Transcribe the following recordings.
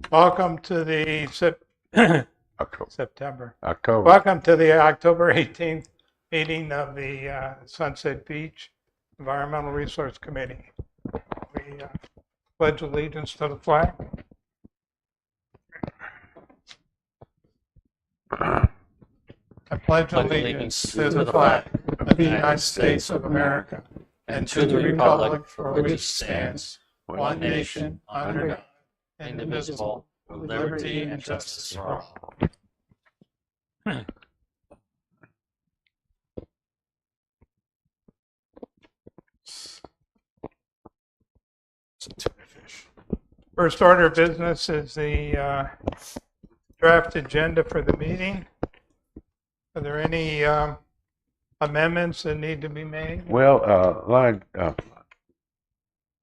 Welcome to the September. October. Welcome to the October 18th meeting of the Sunset Beach Environmental Resource Committee. We pledge allegiance to the flag. I pledge allegiance to the flag of the United States of America and to the republic for which it stands, one nation, under God, indivisible, with liberty and justice for all. First order of business is the draft agenda for the meeting. Are there any amendments that need to be made? Well,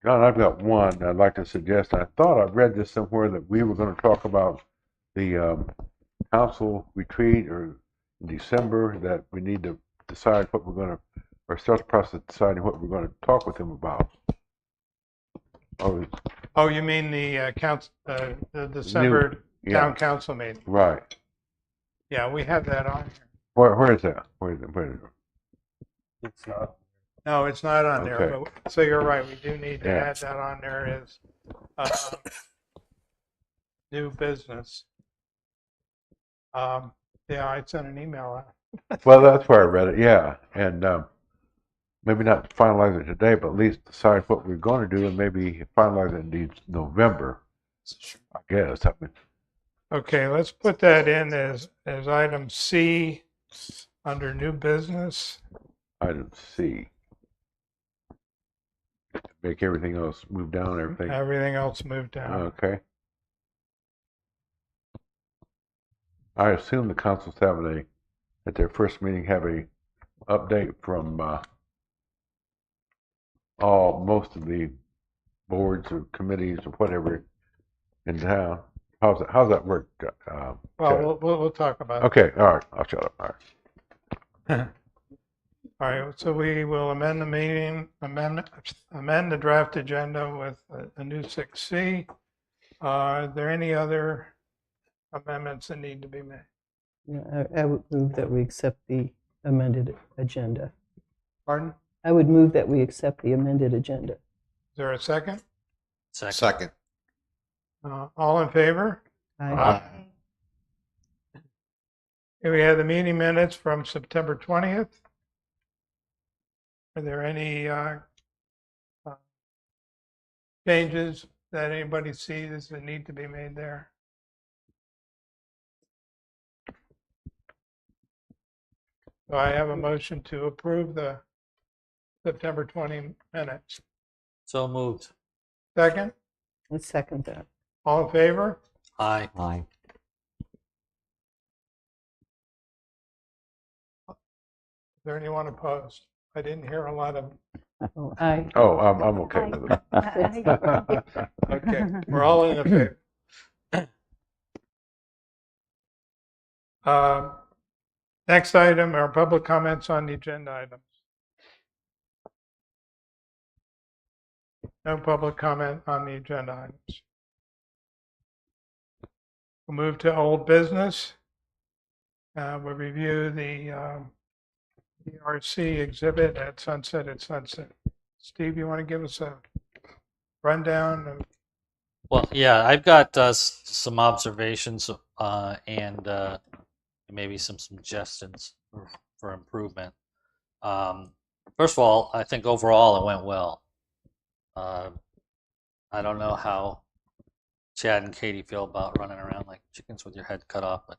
John, I've got one I'd like to suggest. I thought I read this somewhere that we were going to talk about the council retreat or in December, that we need to decide what we're going to, or start the process of deciding what we're going to talk with them about. Oh, you mean the December town council meeting? Right. Yeah, we have that on here. Where is that? Where is it? It's not. No, it's not on there. Okay. But, so you're right. We do need to add that on there as new business. Yeah, I sent an email out. Well, that's where I read it. Yeah, and maybe not finalize it today, but at least decide what we're going to do, and maybe finalize it in November. I guess. Okay, let's put that in as item C under new business. Item C. Make everything else move down. Everything else move down. Okay. I assume the council's having at their first meeting, have a update from most of the boards or committees or whatever in town. How's that work? Well, we'll talk about it. Okay, all right, I'll shut up. All right. All right, so we will amend the meeting, amend the draft agenda with a new 6C. Are there any other amendments that need to be made? Yeah, I would move that we accept the amended agenda. Pardon? I would move that we accept the amended agenda. Is there a second? Second. All in favor? Aye. Here we have the meeting minutes from September 20th. Are there any changes that anybody sees that need to be made there? So I have a motion to approve the September 20 minutes. So moved. Second? Let's second that. All in favor? Aye. Aye. Is there anyone opposed? I didn't hear a lot of. Oh, aye. Oh, I'm okay with it. Okay, we're all in favor. Next item are public comments on the agenda items. No public comment on the agenda items. We'll move to old business. We'll review the ERC exhibit at Sunset. Steve, you want to give us a rundown of? Well, yeah, I've got some observations and maybe some suggestions for improvement. First of all, I think overall it went well. I don't know how Chad and Katie feel about running around like chickens with your head cut off, but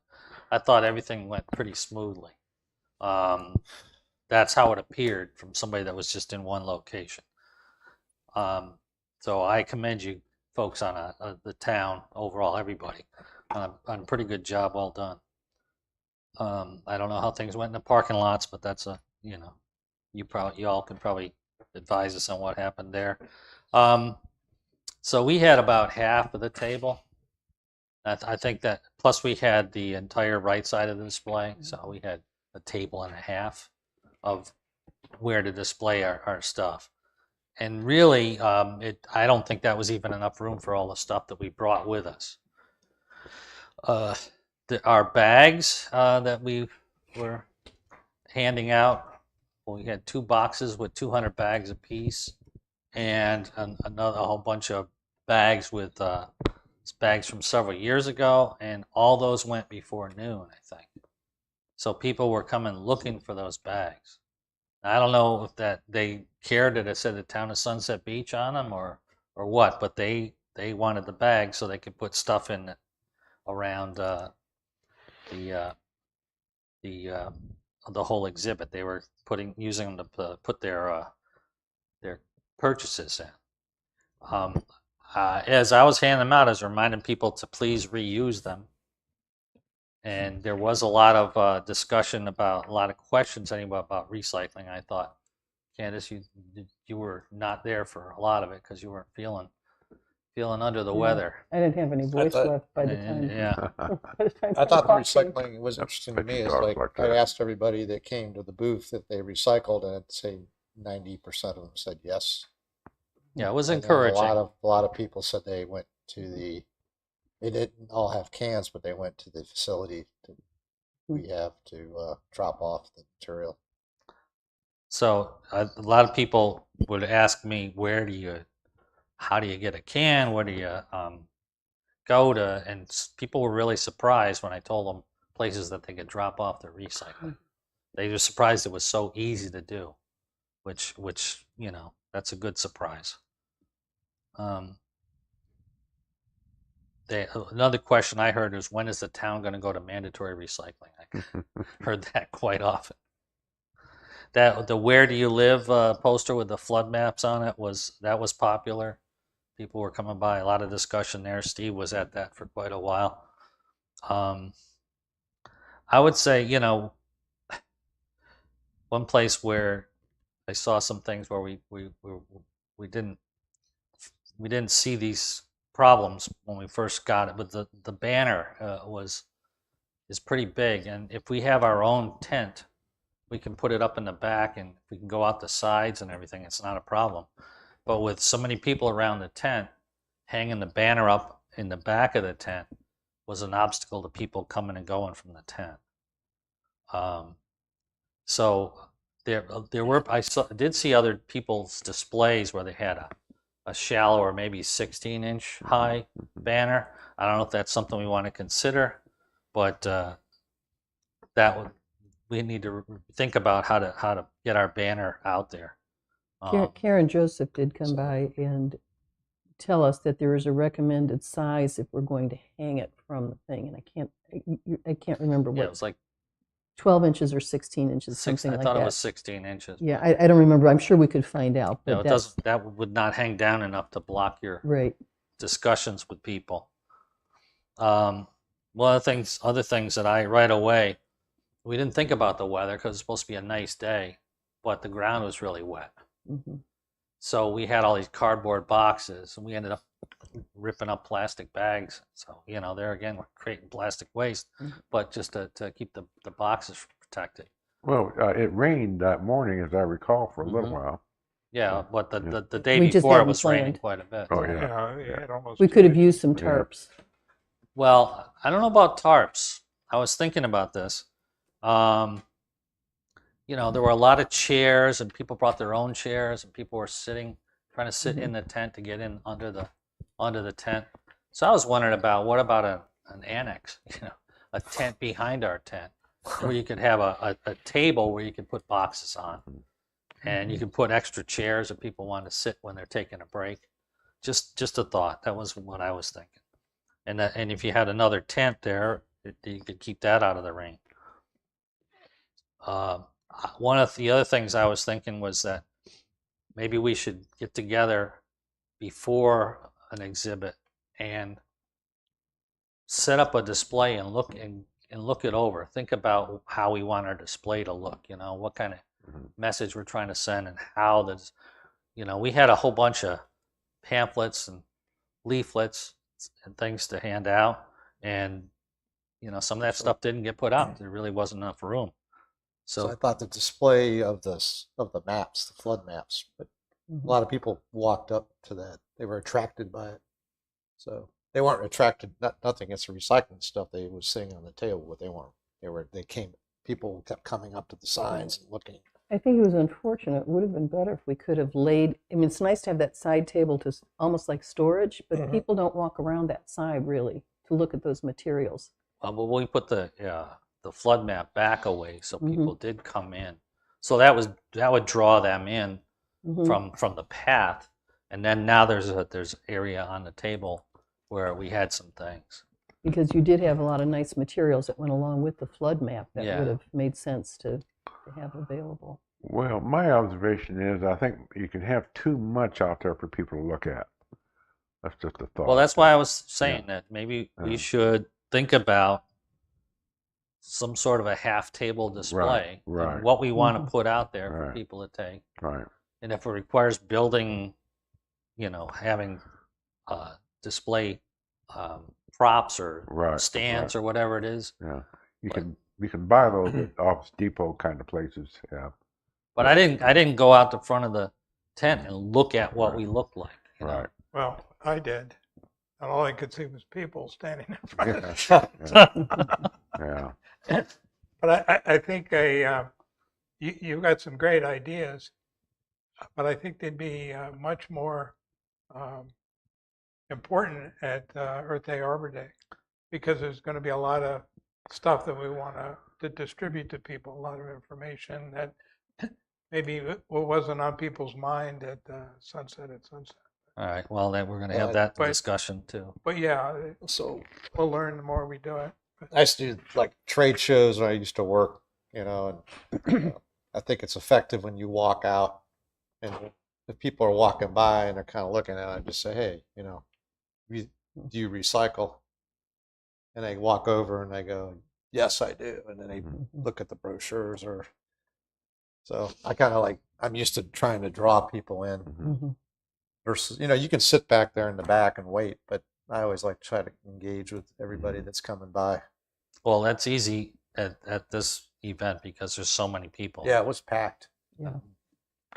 I thought everything went pretty smoothly. That's how it appeared from somebody that was just in one location. So I commend you folks on the town overall, everybody, on a pretty good job, well done. I don't know how things went in the parking lots, but that's you all can probably advise us on what happened there. So we had about half of the table. I think that, plus we had the entire right side of the display, so we had a table and a half of where to display our stuff. and really, I don't think that was even enough room for all the stuff that we brought with us. Our bags that we were handing out, well, we had 2 boxes with 200 bags apiece, and a whole bunch of bags with bags from several years ago, and all those went before noon, I think. So people were coming looking for those bags. I don't know if that they cared that it said the town of Sunset Beach on them or what, but they wanted the bags so they could put stuff in it around the the whole exhibit. They were using them to put their purchases in. As I was handing them out, I was reminding people to please reuse them. And there was a lot of discussion about a lot of questions anyway about recycling. I thought, Candace, you were not there for a lot of it because you weren't feeling under the Yeah. weather. I didn't have any voice thought- left by the time. Yeah. by the time I thought the walked in. recycling was interesting to me. Picture It's cars like like I that. asked everybody that came to the booth if they recycled, and I'd say 90% of them said yes. Yeah, it was And then encouraging. A lot of people said they went to they didn't all have cans, but they went to the facility we have to drop off the material. So a lot of people would ask me, how do you get a can? Where do you go to? And people were really surprised when I told them places that they could drop off their recycling. They were surprised it was so easy to do, which that's a good surprise. Another question I heard is, when is the town going to go to mandatory recycling? I heard that quite often. The "Where do you live" poster with the flood maps on it was popular. People were coming by. A lot of discussion there. Steve was at that for quite a while. I would say, one place where I saw some things where we didn't see these problems when we first got it, but the banner is pretty big, and if we have our own tent, we can put it up in the back, and we can go out the sides and everything. It's not a problem. But with so many people around the tent, hanging the banner up in the back of the tent was an obstacle to people coming and going from the tent. So there were did see other people's displays where they had a shallow or maybe 16-inch high banner. I don't know if that's something we want to consider, but we need to think about how to get our banner out there. Karen Joseph did come by and tell us that there is a recommended size if we're going to hang it from the thing, and I can't remember Yeah, what. it was like 12 inches or 16 inches, something I like thought that. it was 16 inches. Yeah, I don't remember. I'm sure we could find out. But It doesn't. That would not hang down enough to block your right. discussions with people. One of the other things that right away, we didn't think about the weather because it's supposed to be a nice day, but the ground was really wet. Mm-hmm. So we had all these cardboard boxes, and we ended up ripping up plastic bags. So there again, we're creating plastic waste, but just to keep the boxes protected. Well, it rained that morning, as I recall, for a little while. Yeah, but the day We just before it hadn't was raining planned. quite a bit. Oh, yeah. Yeah, it had almost We two could have inches. used some Yeah. tarps. Well, I don't know about tarps. I was thinking about this. There were a lot of chairs, and people brought their own chairs, and people were trying to sit in the tent to get in under the tent. So I was wondering what about an annex, a tent behind our tent, where you could have a table where you could put boxes on, and you could put extra chairs if people want to sit when they're taking a break. Just a thought. That was what I was thinking. And if you had another tent there, you could keep that out of the rain. One of the other things I was thinking was that maybe we should get together before an exhibit and set up a display and look it over. Think about how we want our display to look. What kind of message we're trying to send, and how that's. We had a whole bunch of pamphlets and leaflets and things to hand out, and some of that stuff didn't get put out. There really wasn't enough room. So I So thought the display of the maps, the flood maps, but A lot of people walked up to that. They were attracted by it. So they weren't attracted, nothing against the recycling stuff they was seeing on the table, but people kept coming up to the signs and looking. I think it was unfortunate. It would have been better if we could have laid, I mean, it's nice to have that side table to almost like storage, but people don't walk around that side really to look at those materials. But we put the flood map back away, so people did come in. So that would draw them in from the path, and then now there's area on the table where we had some things. Because you did have a lot of nice materials that went along with the flood map that would have made sense to have available. Well, my observation is I think you can have too much out there for people to look at. That's just a thought. Well, that's why I was saying that maybe we should think about some sort of a half table display, right. and what we want to put out there for people to take. Right. And if it requires building, having display props or stands or whatever it is. Yeah, you can buy those at Office Depot kind of places. Yeah. But I didn't go out the front of the tent and look at what we looked like. You know? Well, I did. And all I could see was people standing in front of the Yeah. But I think you've got some great ideas, but I think they'd be much more important at Earth Day, Arbor Day, because there's going to be a lot of stuff that we want to distribute to people, a lot of information that maybe wasn't on people's mind at sunset. All right. Well, then we're going to have that discussion too. But yeah, so we'll learn the more we do it. I used to do like trade shows when I used to work, and I think it's effective when you walk out and if people are walking by and they're kind of looking at it, I just say, hey, do you recycle? And they walk over and they go, yes, I do. And then they look at the brochures so I kind of I'm used to trying to draw people in versus, you can sit back there in the back and wait, but I always like to try to engage with everybody that's coming by. Well, that's easy at this event because there's so many people. Yeah, it was packed. Yeah.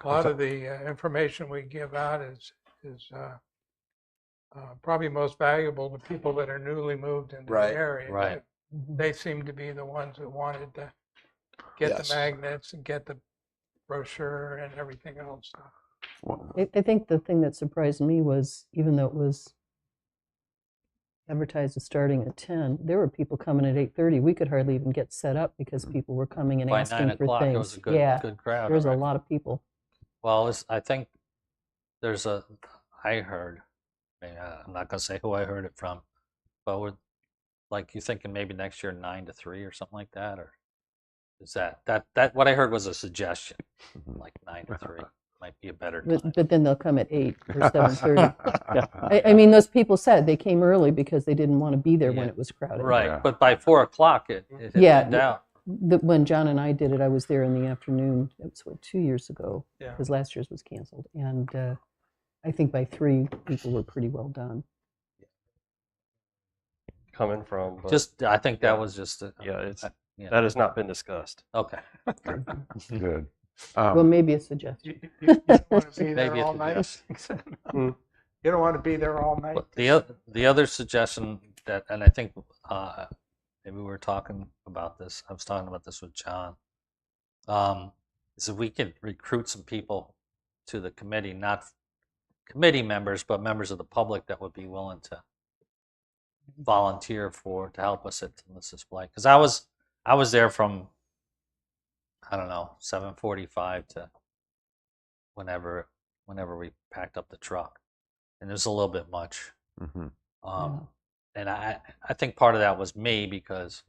A lot of the information we give out is probably most valuable to people that are newly moved into the area. Right. They seem to be the ones that wanted to get the magnets and get the brochure and everything else. I think the thing that surprised me was, even though it was advertised as starting at 10, there were people coming at 8:30. We could hardly even get set up because people were coming and By asking 9 for o'clock, things. it was a good crowd. There was a already. lot of people. Well, I think I heard, I'm not going to say who I heard it from, but you're thinking maybe next year 9 to 3 or something like that, or is that what I heard was a suggestion, like 9 to 3 might be a better time. But then they'll come at 8 or 7:30. I mean, those people said they came early because they didn't want to be there when it was crowded. Right, Yeah. but by 4 o'clock it thinned out. When John and I did it, I was there in the afternoon. It was 2 years ago, Yeah. because last year's was canceled. And I think by 3, people were pretty well done. Coming from. But I think that was just that has not been discussed. okay. Good. Well, maybe a suggestion. You don't want to be there Maybe all it's night. You don't want to be there all night. But the other suggestion and I think maybe we were talking about this. I was talking about this with John. Is if we could recruit some people to the committee, not committee members, but members of the public that would be willing to volunteer to help us at this display. Because I was there from, I don't know, 7:45 to whenever we packed up the truck, and it was a little bit much. And I think part of that was me because,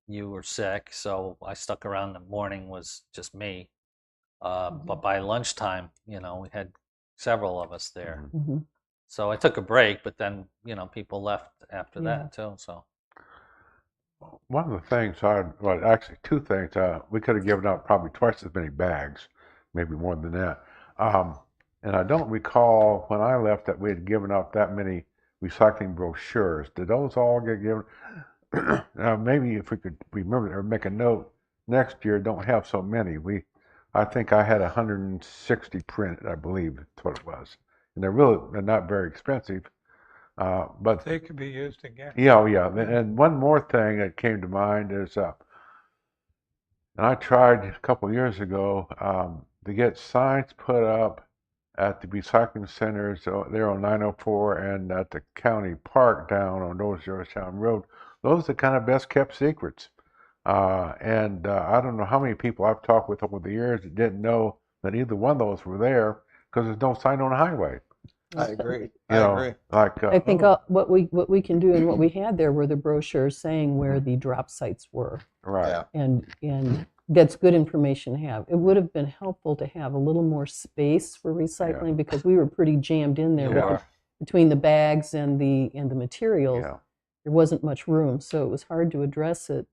you were sick, so I stuck around. The morning was just me, but by lunchtime, we had several of us there. So I took a break, but then people left after that too. So. One of the things, actually 2 things, we could have given out probably twice as many bags, maybe more than that. And I don't recall when I left that we had given out that many recycling brochures. Did those all get given? Maybe if we could remember or make a note next year, don't have so many. We I think I had 160 printed, I believe that's what it was. And they're not very expensive. But They could be used again. yeah, oh, yeah. And one more thing that came to mind is, and I tried a couple of years ago to get signs put up at the recycling centers there on 904 and at the county park down on North Georgetown Road. Those are the kind of best kept secrets. And I don't know how many people I've talked with over the years that didn't know that either one of those were there because there's no sign on the highway. I agree. You I know, agree. like I think what we can do and what we had there were the brochures saying where the drop sites were, right. Yeah. and that's good information to have. It would have been helpful to have a little more space for recycling because we were pretty jammed in there You with are. between the bags and the materials. Yeah. There wasn't much room, so it was hard to address it.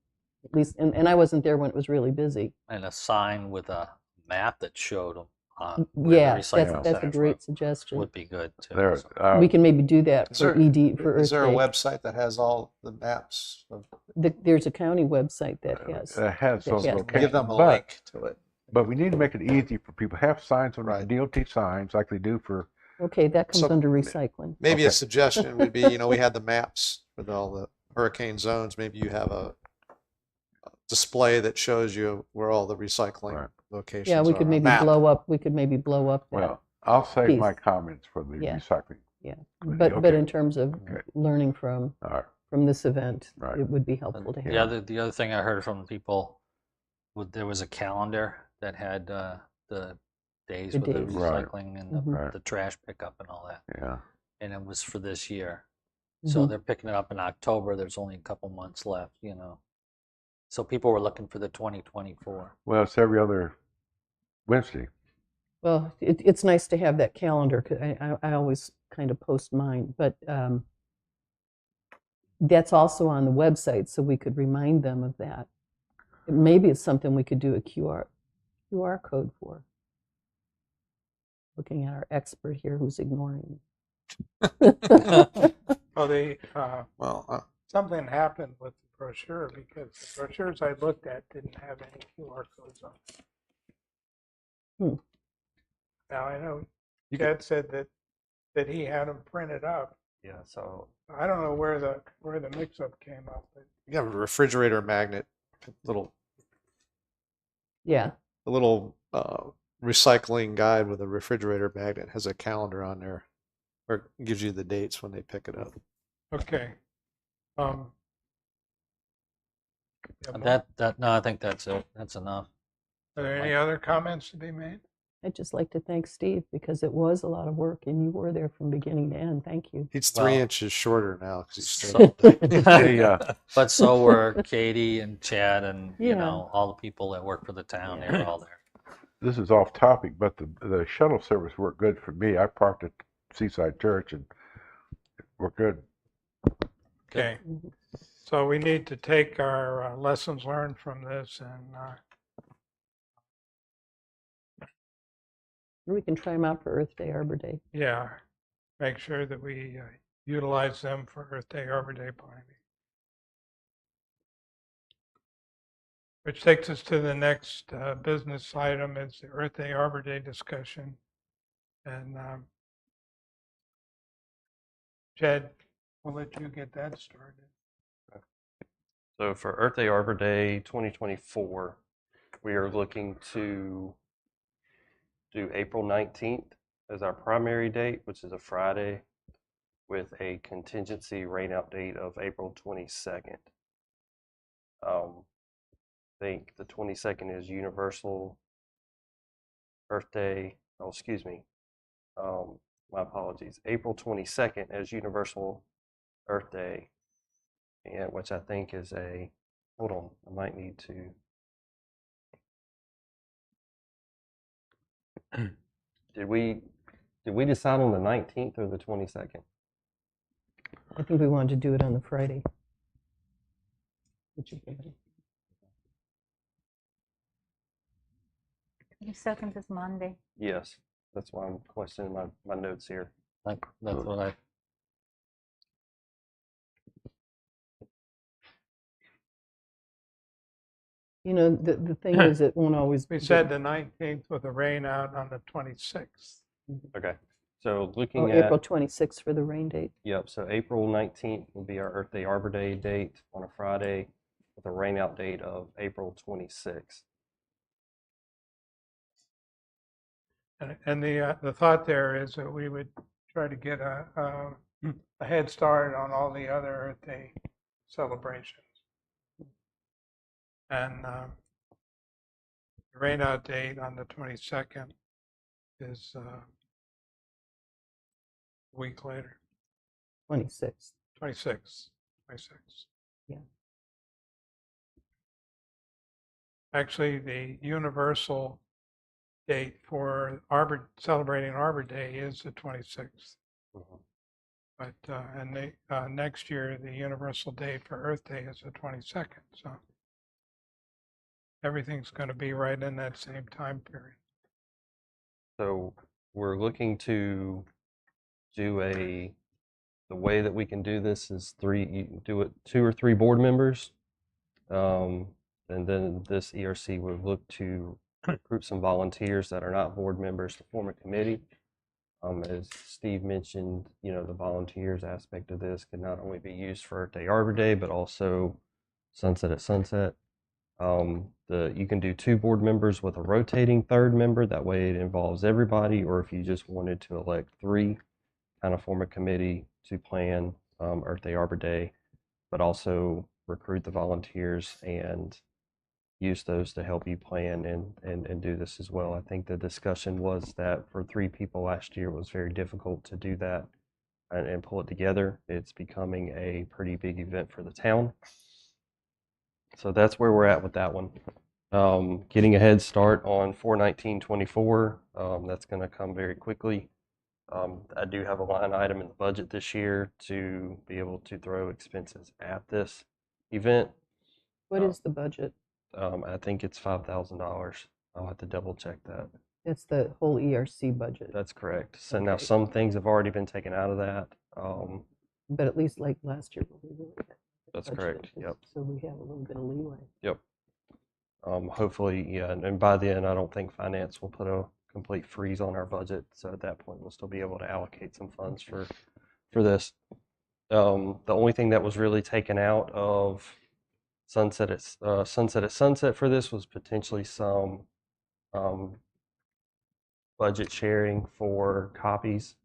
At least, and I wasn't there when it was really busy. And a sign with a map that showed them where Yeah, the recycling that's a centers great suggestion. would be good too. There, So, We can maybe do that Is for there- ED for Earth Is there a Day. website that has all the maps? There's a county website that has. has those Yeah. locations. Give them a but, link to it. But we need to make it easy for people. Have signs on Right. DOT signs like they do for. Okay, that comes So- under recycling. Maybe Okay. a suggestion would be, we had the maps with all the hurricane zones. Maybe you have a display that shows you where all the recycling Right. locations Yeah, we are could on a maybe map. blow up. We could maybe blow up that. Well, I'll save piece. my comments for the Yeah. recycling. Yeah, Okay. but in terms of Okay. learning from All right. this event, Right. it would be helpful to have. the other thing I heard from people, there was a calendar that had the days The with the days. Right. recycling and Mhm. Right. the trash pickup and all that, Yeah. and it was for this year. So Mhm. they're picking it up in October. There's only a couple months left, So people were looking for the 2024. Well, it's every other Wednesday. Well, it's nice to have that calendar. 'Cause I always kind of post mine, but that's also on the website, so we could remind them of that. Maybe it's something we could do a QR code for. Looking at our expert here who's ignoring me. Well, Well, something happened with the brochure because the brochures I looked at didn't have any QR codes on them. Hmm. Now, I know You Chad said that he had them printed up. Yeah, so I don't know where the mix-up came up, but you have a refrigerator magnet, little Yeah, a little recycling guide with a refrigerator magnet has a calendar on there, or it gives you the dates when they pick it up. okay. Yeah, No, I think that's it. That's enough. Are there any other comments to be made? I'd just like to thank Steve because it was a lot of work and you were there from beginning to end. Thank you. He's 3 Well- inches shorter now because he's So- stayed all day. Yeah. But so were Katie and Chad and Yeah. all the people that work for the town. They were all there. This is off topic, but the shuttle service worked good for me. I parked at Seaside Church and it worked good. Okay. So we need to take our lessons learned from this and We can try them out for Earth Day, Arbor Day. yeah, make sure that we utilize them for Earth Day, Arbor Day planning. Which takes us to the next business item is the Earth Day, Arbor Day discussion. And Chad, we'll let you get that started. So for Earth Day Arbor Day 2024, we are looking to do April 19th as our primary date, which is a Friday, with a contingency rainout date of April 22nd. I think the 22nd is Universal Earth Day. Oh, excuse me. My apologies. April 22nd as Universal Earth Day, and which I think is hold on, I might need to. Did we decide on the 19th or the 22nd? I think we wanted to do it on the Friday. Which is better. 22nd is Monday. Yes, that's why I'm questioning my notes here. That's what I. You know, the thing is, it won't always. We said the 19th with the rain out on the 26th. Okay. So Oh, looking April at, 26th for the rain date. yep, so April 19th will be our Earth Day Arbor Day date on a Friday with a rain out date of April 26th. And the thought there is that we would try to get a head start on all the other Earth Day celebrations. And the rain out date on the 22nd is a week later, 26th. 26th. Yeah. Actually, the universal date for celebrating Arbor Day is the 26th. Mhm. But next year, the universal date for Earth Day is the 22nd. So everything's going to be right in that same time period. So we're looking to do the way that we can do this is you do it 2 or 3 board members. And then this ERC would look to recruit some volunteers that are not board members to form a committee. As Steve mentioned, the volunteers aspect of this can not only be used for Earth Day Arbor Day, but also Sunset at Sunset. You can do 2 board members with a rotating 3rd member. That way it involves everybody, or if you just wanted to elect 3, kind of form a committee to plan Earth Day Arbor Day, but also recruit the volunteers and use those to help you plan and do this as well. I think the discussion was that for 3 people last year, it was very difficult to do that and pull it together. It's becoming a pretty big event for the town. So that's where we're at with that one. Getting a head start on 4/19/24. That's going to come very quickly. I do have a line item in the budget this year to be able to throw expenses at this event. What is the budget? I think it's $5,000. I'll have to double check that. That's the whole ERC budget. That's correct. So now Okay. some things have already been taken out of that. But at least like last year, we really had That's budgeted correct. this, Yep. So we have a little bit of leeway. Yep. Hopefully, yeah. And by then, I don't think finance will put a complete freeze on our budget. So at that point, we'll still be able to allocate some funds for this. The only thing that was really taken out of Sunset at Sunset for this was potentially some budget sharing for copies.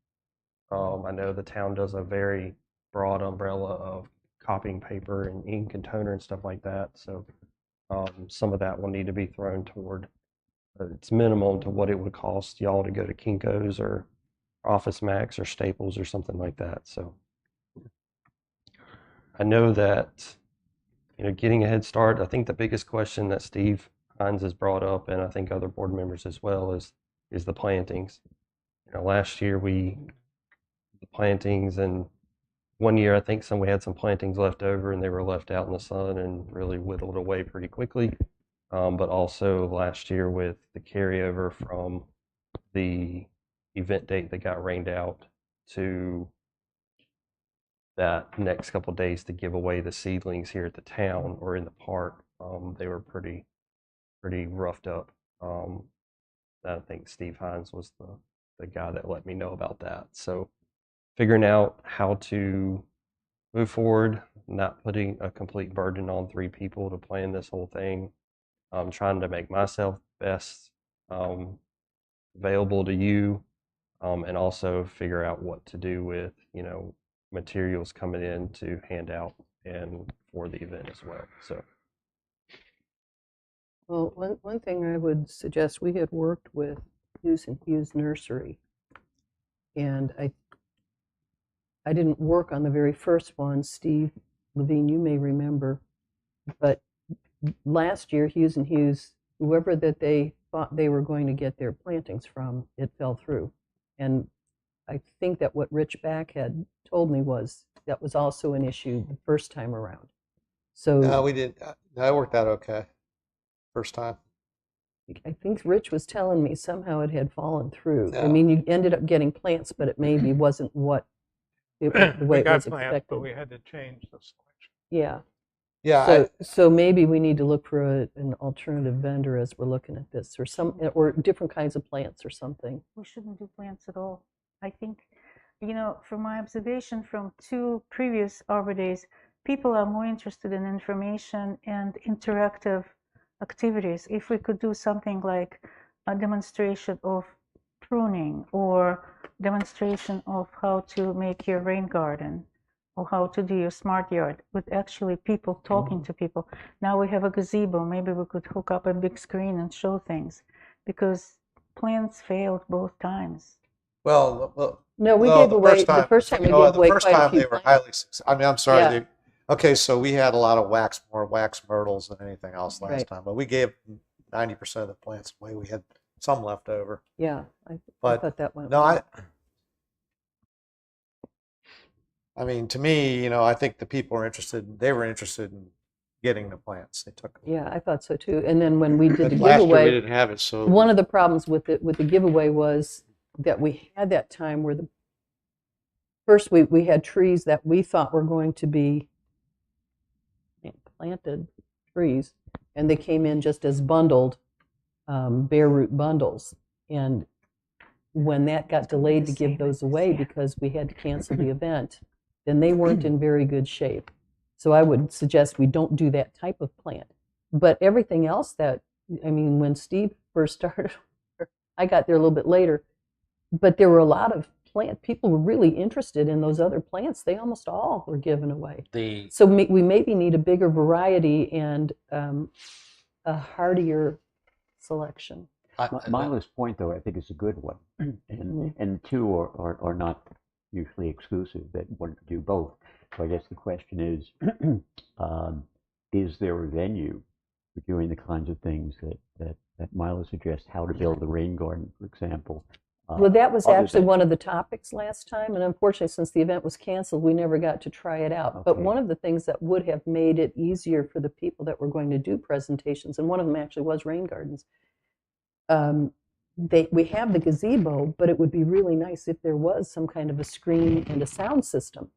I know the town does a very broad umbrella of copying paper and ink and toner and stuff like that. So some of that will need to be thrown toward. It's minimal to what it would cost y'all to go to Kinko's or Office Max or Staples or something like that. So I know that getting a head start. I think the biggest question that Steve Hines has brought up, and I think other board members as well, is the plantings. Last year the plantings, and one year I think we had some plantings left over and they were left out in the sun and really whittled away pretty quickly. But also last year with the carryover from the event date that got rained out to that next couple of days to give away the seedlings here at the town or in the park, they were pretty roughed up. I think Steve Hines was the guy that let me know about that. So figuring out how to move forward, not putting a complete burden on 3 people to plan this whole thing. Trying to make myself best available to you, and also figure out what to do with materials coming in to hand out and for the event as well. So Well, one thing I would suggest, we had worked with Hughes and Hughes Nursery, and I didn't work on the very first one. Steve Levine, you may remember, but last year Hughes and Hughes, whoever that they thought they were going to get their plantings from, it fell through. And I think that what Rich Back had told me was that was also an issue the first time around. So No, we didn't. That worked out okay. First time. I think Rich was telling me somehow it had fallen through. I No. mean, you ended up getting plants, but it maybe wasn't what the way We it got was plants, expected. but we had to change the selection. Yeah. Yeah, So maybe we need to look for an alternative vendor as we're looking at this, or different kinds of plants or something. We shouldn't do plants at all. I think, from my observation from 2 previous Arbor Days, people are more interested in information and interactive activities. If we could do something like a demonstration of pruning or demonstration of how to make your rain garden or how to do your smart yard with actually people talking to people. Now we have a gazebo. Maybe we could hook up a big screen and show things, because plants failed both times. well, No, we no, gave the away, first time, the first time we you know, gave the away first quite a time few they were plants. highly successful. I mean, I'm sorry. Yeah. Okay, so we had a lot of more wax myrtles than anything else last Right. time, but we gave 90% of the plants away. We had some left over. Yeah, I But thought that went no, well. I mean, to me, I think the people were interested. They were interested in getting the plants. They took them. Yeah, I thought so too. And then when we did the Last year we giveaway, didn't have it, so one of the problems with the giveaway was that we had that time where first we had trees that we thought were going to be planted trees, and they came in just as bundled, bare root bundles. And when that got delayed to give those away because we had to cancel the event, then they weren't in very good shape. So I would suggest we don't do that type of plant. But everything else when Steve first started, I got there a little bit later, but there were a lot of people were really interested in those other plants. They almost all were given away. So we maybe need a bigger variety and a hardier selection. Milo's point, though, I think is a good one, and the two are not mutually exclusive. That one could do both. So I guess the question is there a venue for doing the kinds of things that Milo suggests? How to build a rain garden, for example. Well, that was other actually than- one of the topics last time, and unfortunately, since the event was canceled, we never got to try it out. But Okay. one of the things that would have made it easier for the people that were going to do presentations, and one of them actually was rain gardens, we have the gazebo, but it would be really nice if there was some kind of a screen and a sound system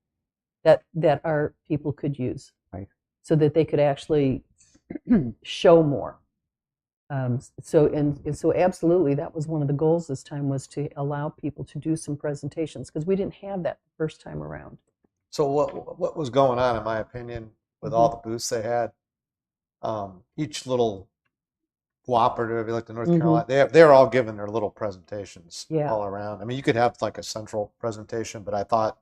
that our people could use, Right. so that they could actually show more. So absolutely, that was one of the goals this time, was to allow people to do some presentations, because we didn't have that the first time around. So what was going on, in my opinion, with all the booths they had? Each little cooperative, like the North Carolina, they're all giving their little presentations Yeah. all around. I mean, you could have like a central presentation, but I thought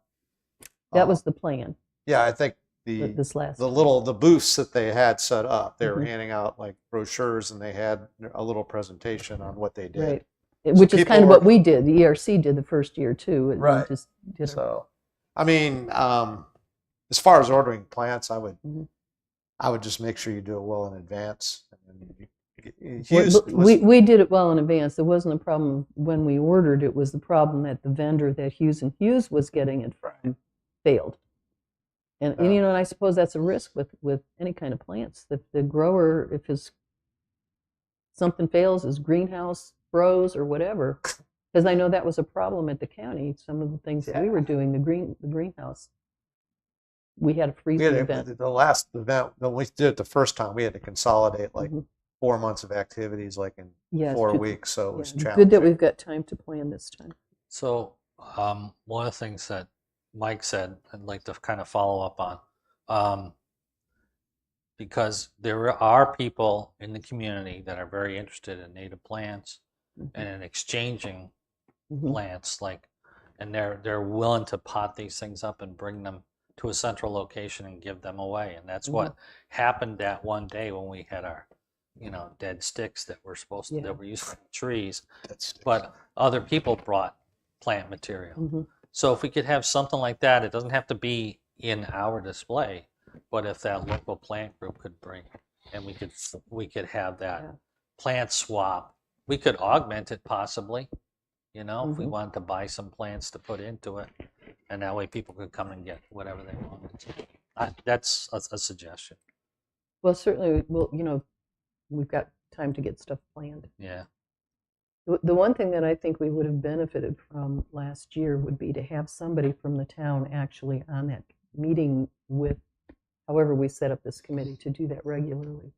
That was the plan yeah, I think the this last the booths that they had set up, they were Mhm. handing out like brochures, and they had a little presentation on what they did. right, So which is people kind of what were- we did. The ERC did the first year too. and we Right. just did So, I mean, as far as ordering plants, Mhm. I would just make sure you do it well in advance. we did it well in advance. There wasn't a problem when we ordered. It was the problem that the vendor that Hughes and Hughes was getting it from failed. And Yeah. and I suppose that's a risk with any kind of plants. The grower, if something fails, his greenhouse froze or whatever, because I know that was a problem at the county. Some of the things that we were doing, the greenhouse, we had a freezing event. The last event, when we did it the first time, we had to consolidate like Mhm. 4 months of activities, like in Yes, 4 to- weeks. So it was Yeah, challenging. good that we've got time to plan this time. So, one of the things that Mike said, I'd like to kind of follow up on, because there are people in the community that are very interested in native plants and in exchanging Mhm. plants, and they're willing to pot these things up and bring them to a central location and give them away. And that's what happened that one day when we had our, dead sticks that were Yeah. that were used for trees. That's- But other people brought plant material. Mhm. So if we could have something like that, it doesn't have to be in our display, but if that local plant group could bring, and we could have that Yeah. plant swap. We could augment it possibly, if we Mhm. wanted to buy some plants to put into it, and that way people could come and get whatever they wanted. That's a suggestion. Well, certainly, we've got time to get stuff planned. Yeah. The one thing that I think we would have benefited from last year would be to have somebody from the town actually on that meeting with However, we set up this committee to do that regularly.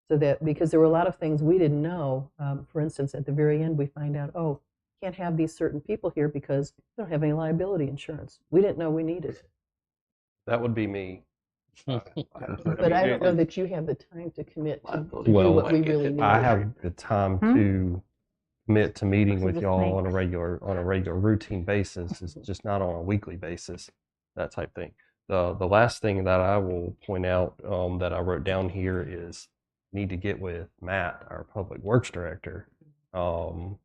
So that, because there were a lot of things we didn't know. For instance, at the very end, we find out, oh, can't have these certain people here because they don't have any liability insurance. We didn't know we needed it. That would be me. But I don't know that you have the time to commit to do Well, what we really need. I have the time to commit to meeting So with the y'all thing- on a regular routine basis. It's just not on a weekly basis, that type thing. The last thing that I will point out that I wrote down here is need to get with Matt, our public works director, and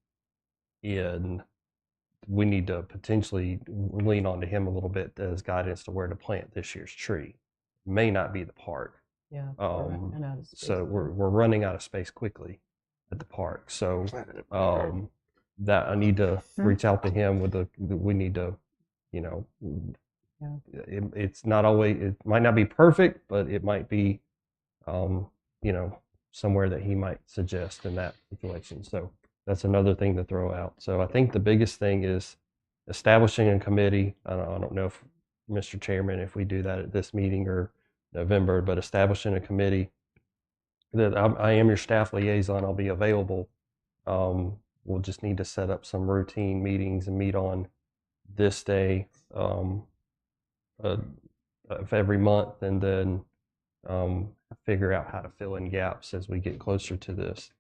we need to potentially lean onto him a little bit as guidance to where to plant this year's tree. May not be the park. Yeah, we're running out of space. So we're running out of space quickly at the park. So that I need to reach out to him with we need to, you know, Yeah. it's not always, it might not be perfect, but it might be, you know, somewhere that he might suggest in that situation. So that's another thing to throw out. So I think the biggest thing is establishing a committee. I don't know if Mr. Chairman, if we do that at this meeting or November, but establishing a committee that I am your staff liaison. I'll be available. We'll just need to set up some routine meetings and meet on this day of every month, and then figure out how to fill in gaps as we get closer to this.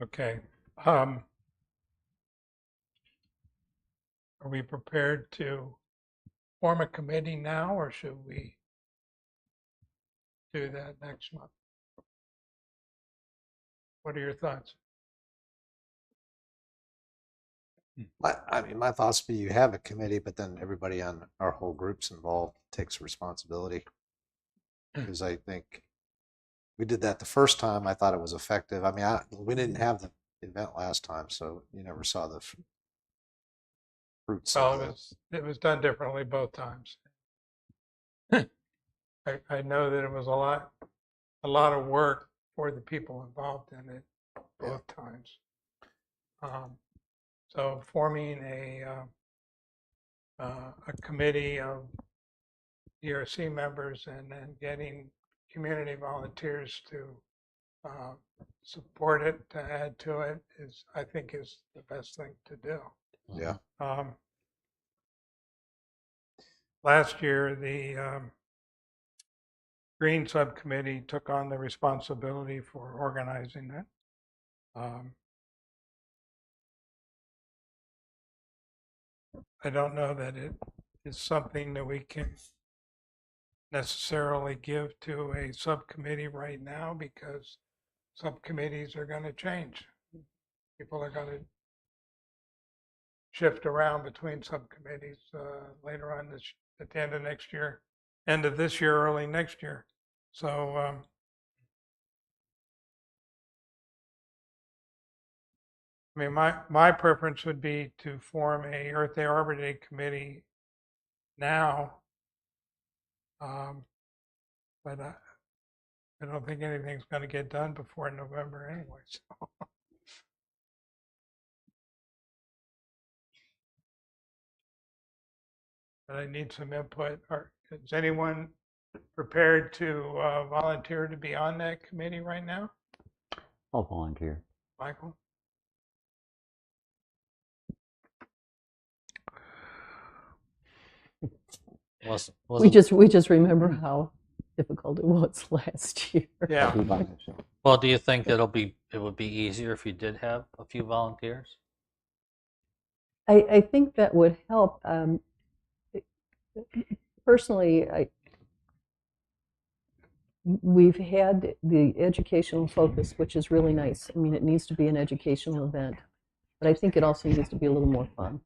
Okay. Are we prepared to form a committee now, or should we do that next month? What are your thoughts? I mean, my thoughts be you have a committee, but then everybody on our whole group's involved takes responsibility. Because I think we did that the first time. I thought it was effective. I mean, we didn't have the event last time, so you never saw the fruits. Well, it was done differently both times. I know that it was a lot of work for the people involved in it both times. So forming a committee of ERC members and then getting community volunteers to support it, to add to it, I think is the best thing to do. Yeah. Last year, the Green Subcommittee took on the responsibility for organizing it. I don't know that it is something that we can necessarily give to a subcommittee right now, because subcommittees are going to change. People are going to shift around between subcommittees later on at the end of next year, end of this year, early next year. So I mean, my preference would be to form a Earth Day Arbor Day committee now, but I don't think anything's going to get done before November anyway. So. But I need some input. Is anyone prepared to volunteer to be on that committee right now? I'll volunteer. Michael? We just remember how difficult it was last year. Yeah. Well, do you think it would be easier if you did have a few volunteers? I think that would help. Personally, we've had the educational focus, which is really nice. I mean, it needs to be an educational event, but I think it also needs to be a little more fun.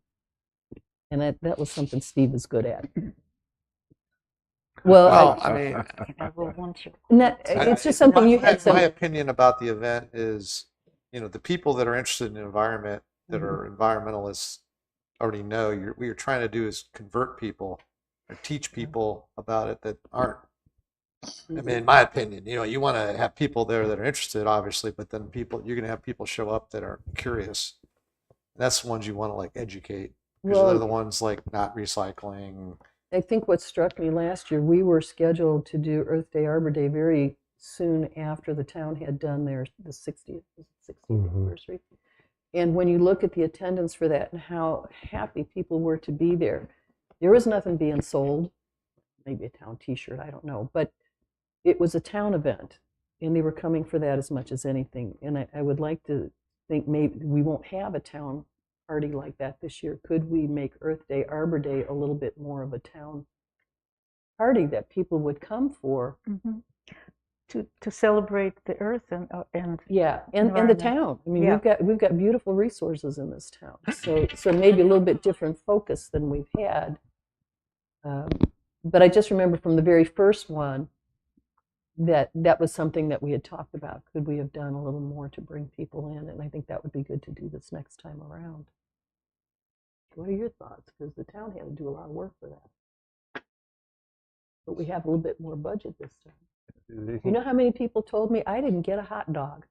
And that was something Steve is good at. Well, I mean, it's just something you had my some. opinion about the event is, you know, the people that are interested in the environment, that are environmentalists, already know what you're trying to do is convert people or teach people about it that aren't. I mean, in my opinion, you know, you want to have people there that are interested, obviously, but then you're going to have people show up that are curious. That's the ones you want to like educate. Usually they're the Well, ones like not recycling. I think what struck me last year, we were scheduled to do Earth Day, Arbor Day very soon after the town had done the 60th, was it 60th anniversary. And when you look at the attendance for that and how happy people were to be there was nothing being sold, maybe a town T-shirt, I don't know, but it was a town event, and they were coming for that as much as anything. And I would like to think maybe we won't have a town party like that this year. Could we make Earth Day, Arbor Day a little bit more of a town party that people would come for? To celebrate the earth and Yeah, and the environment. town. I mean, Yeah. we've got beautiful resources in this town. So maybe a little bit different focus than we've had. But I just remember from the very first one that was something that we had talked about. Could we have done a little more to bring people in? And I think that would be good to do this next time around. What are your thoughts? Because the town had to do a lot of work for that. But we have a little bit more budget this time. You know how many people told me I didn't get a hot dog?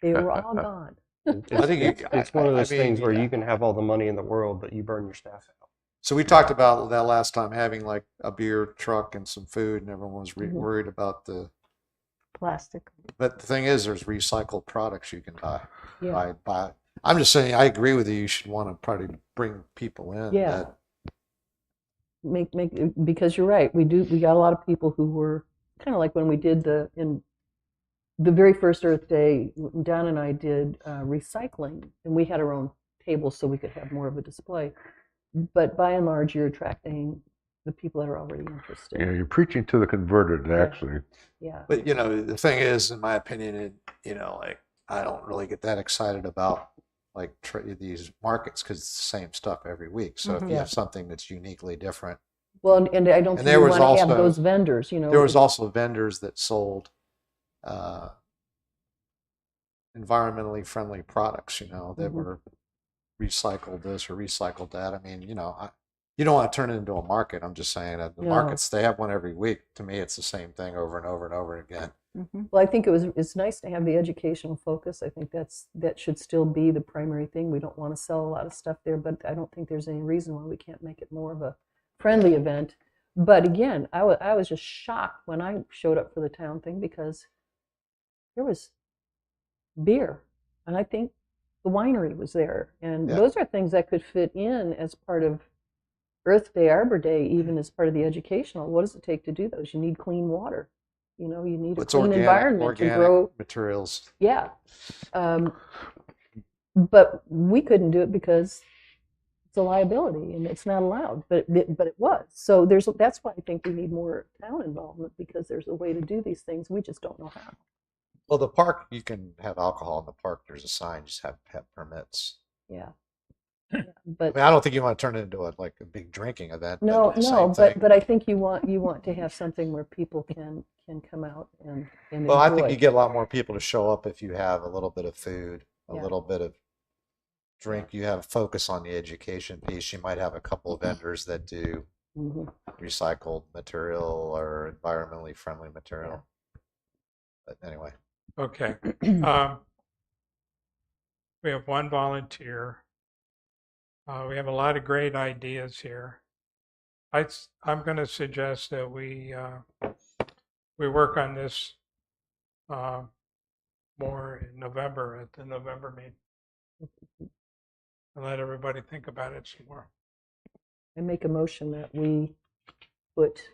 They were all gone. I think It's one of those I mean, things where yeah. you can have all the money in the world, but you burn your staff out. So we talked about that last time, having like a beer truck and some food, and everyone was worried about the. plastic. But the thing is, there's recycled products you can buy. Yeah. Buy. I'm just saying, I agree with you. You should want to probably bring people in. Yeah. Because you're right. We got a lot of people who were kind of like when we did the very first Earth Day. Don and I did recycling, and we had our own table so we could have more of a display. But by and large, you're attracting the people that are already interested. Yeah, you're preaching to the converted, actually. Yeah. But you know, the thing is, in my opinion, like I don't really get that excited about like these markets because it's the same stuff every week. So if you Yeah. have something that's uniquely different. Well, and I don't And think there we was want to have also- those vendors. There was also vendors that sold environmentally friendly products, that were recycled this or recycled that. I mean, you don't want to turn it into a market. I'm just saying the No. markets, they have one every week. To me, it's the same thing over and over and over again. Well, I think it's nice to have the educational focus. I think that should still be the primary thing. We don't want to sell a lot of stuff there, but I don't think there's any reason why we can't make it more of a friendly event. But again, I was just shocked when I showed up for the town thing because there was beer, and I think the winery was there, and Yeah. those are things that could fit in as part of Earth Day, Arbor Day, even as part of the educational. What does it take to do those? You need clean water. You need a It's clean environment to grow. organic materials. Yeah. But we couldn't do it because it's a liability and it's not allowed, but it was. So that's why I think we need more town involvement, because there's a way to do these things. We just don't know how. Well, the park, you can have alcohol in the park. There's a sign, just have permits. Yeah. I But mean, I don't think you want to turn it into a big drinking event. no, same thing. but I think you want to have something where people can come out and Well, I think enjoy. you get a lot more people to show up if you have a little bit of food, a Yeah. little bit of drink. You have focus on the education piece. You might have a couple of vendors that do Mhm. recycled material or environmentally friendly material. But anyway, Okay. We have one volunteer. We have a lot of great ideas here. I'm going to suggest that we work on this more in November at the November meeting, and let everybody think about it some more. I make a motion that we put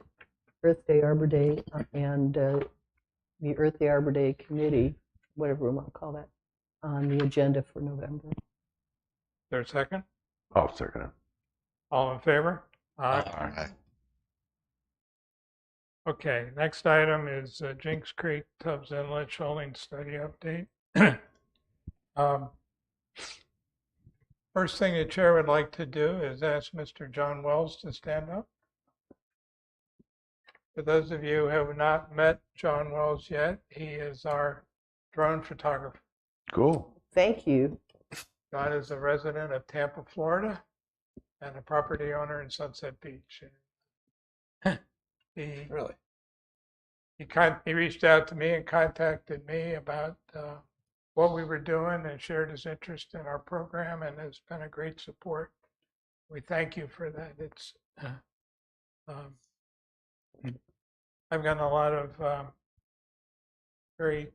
Earth Day, Arbor Day, and the Earth Day, Arbor Day Committee, whatever we want to call that, on the agenda for November. Is there a second? I'll second it. All in favor? Aye. Aye. Okay, next item is Jinks Creek Tubbs Inlet Shoaling Study Update. First thing the chair would like to do is ask Mr. John Wells to stand up. For those of you who have not met John Wells yet, he is our drone photographer. Cool. Thank you. John is a resident of Tampa, Florida, and a property owner in Sunset Beach. He Really? He reached out to me and contacted me about what we were doing and shared his interest in our program, and has been a great support we thank you for that. It's um, I've gotten a lot of very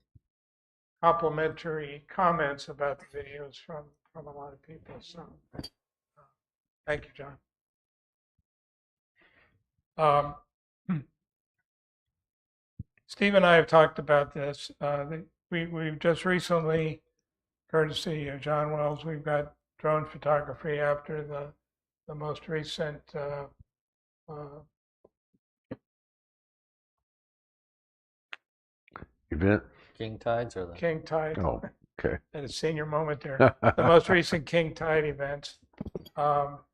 complimentary comments about the videos from a lot of people. So thank you, John. Steve and I have talked about this. We've just recently, courtesy of John Wells, we've got drone photography after the most recent Event? King Tides or the King Tide. Oh, okay. At a senior moment there. The most recent King Tide events. And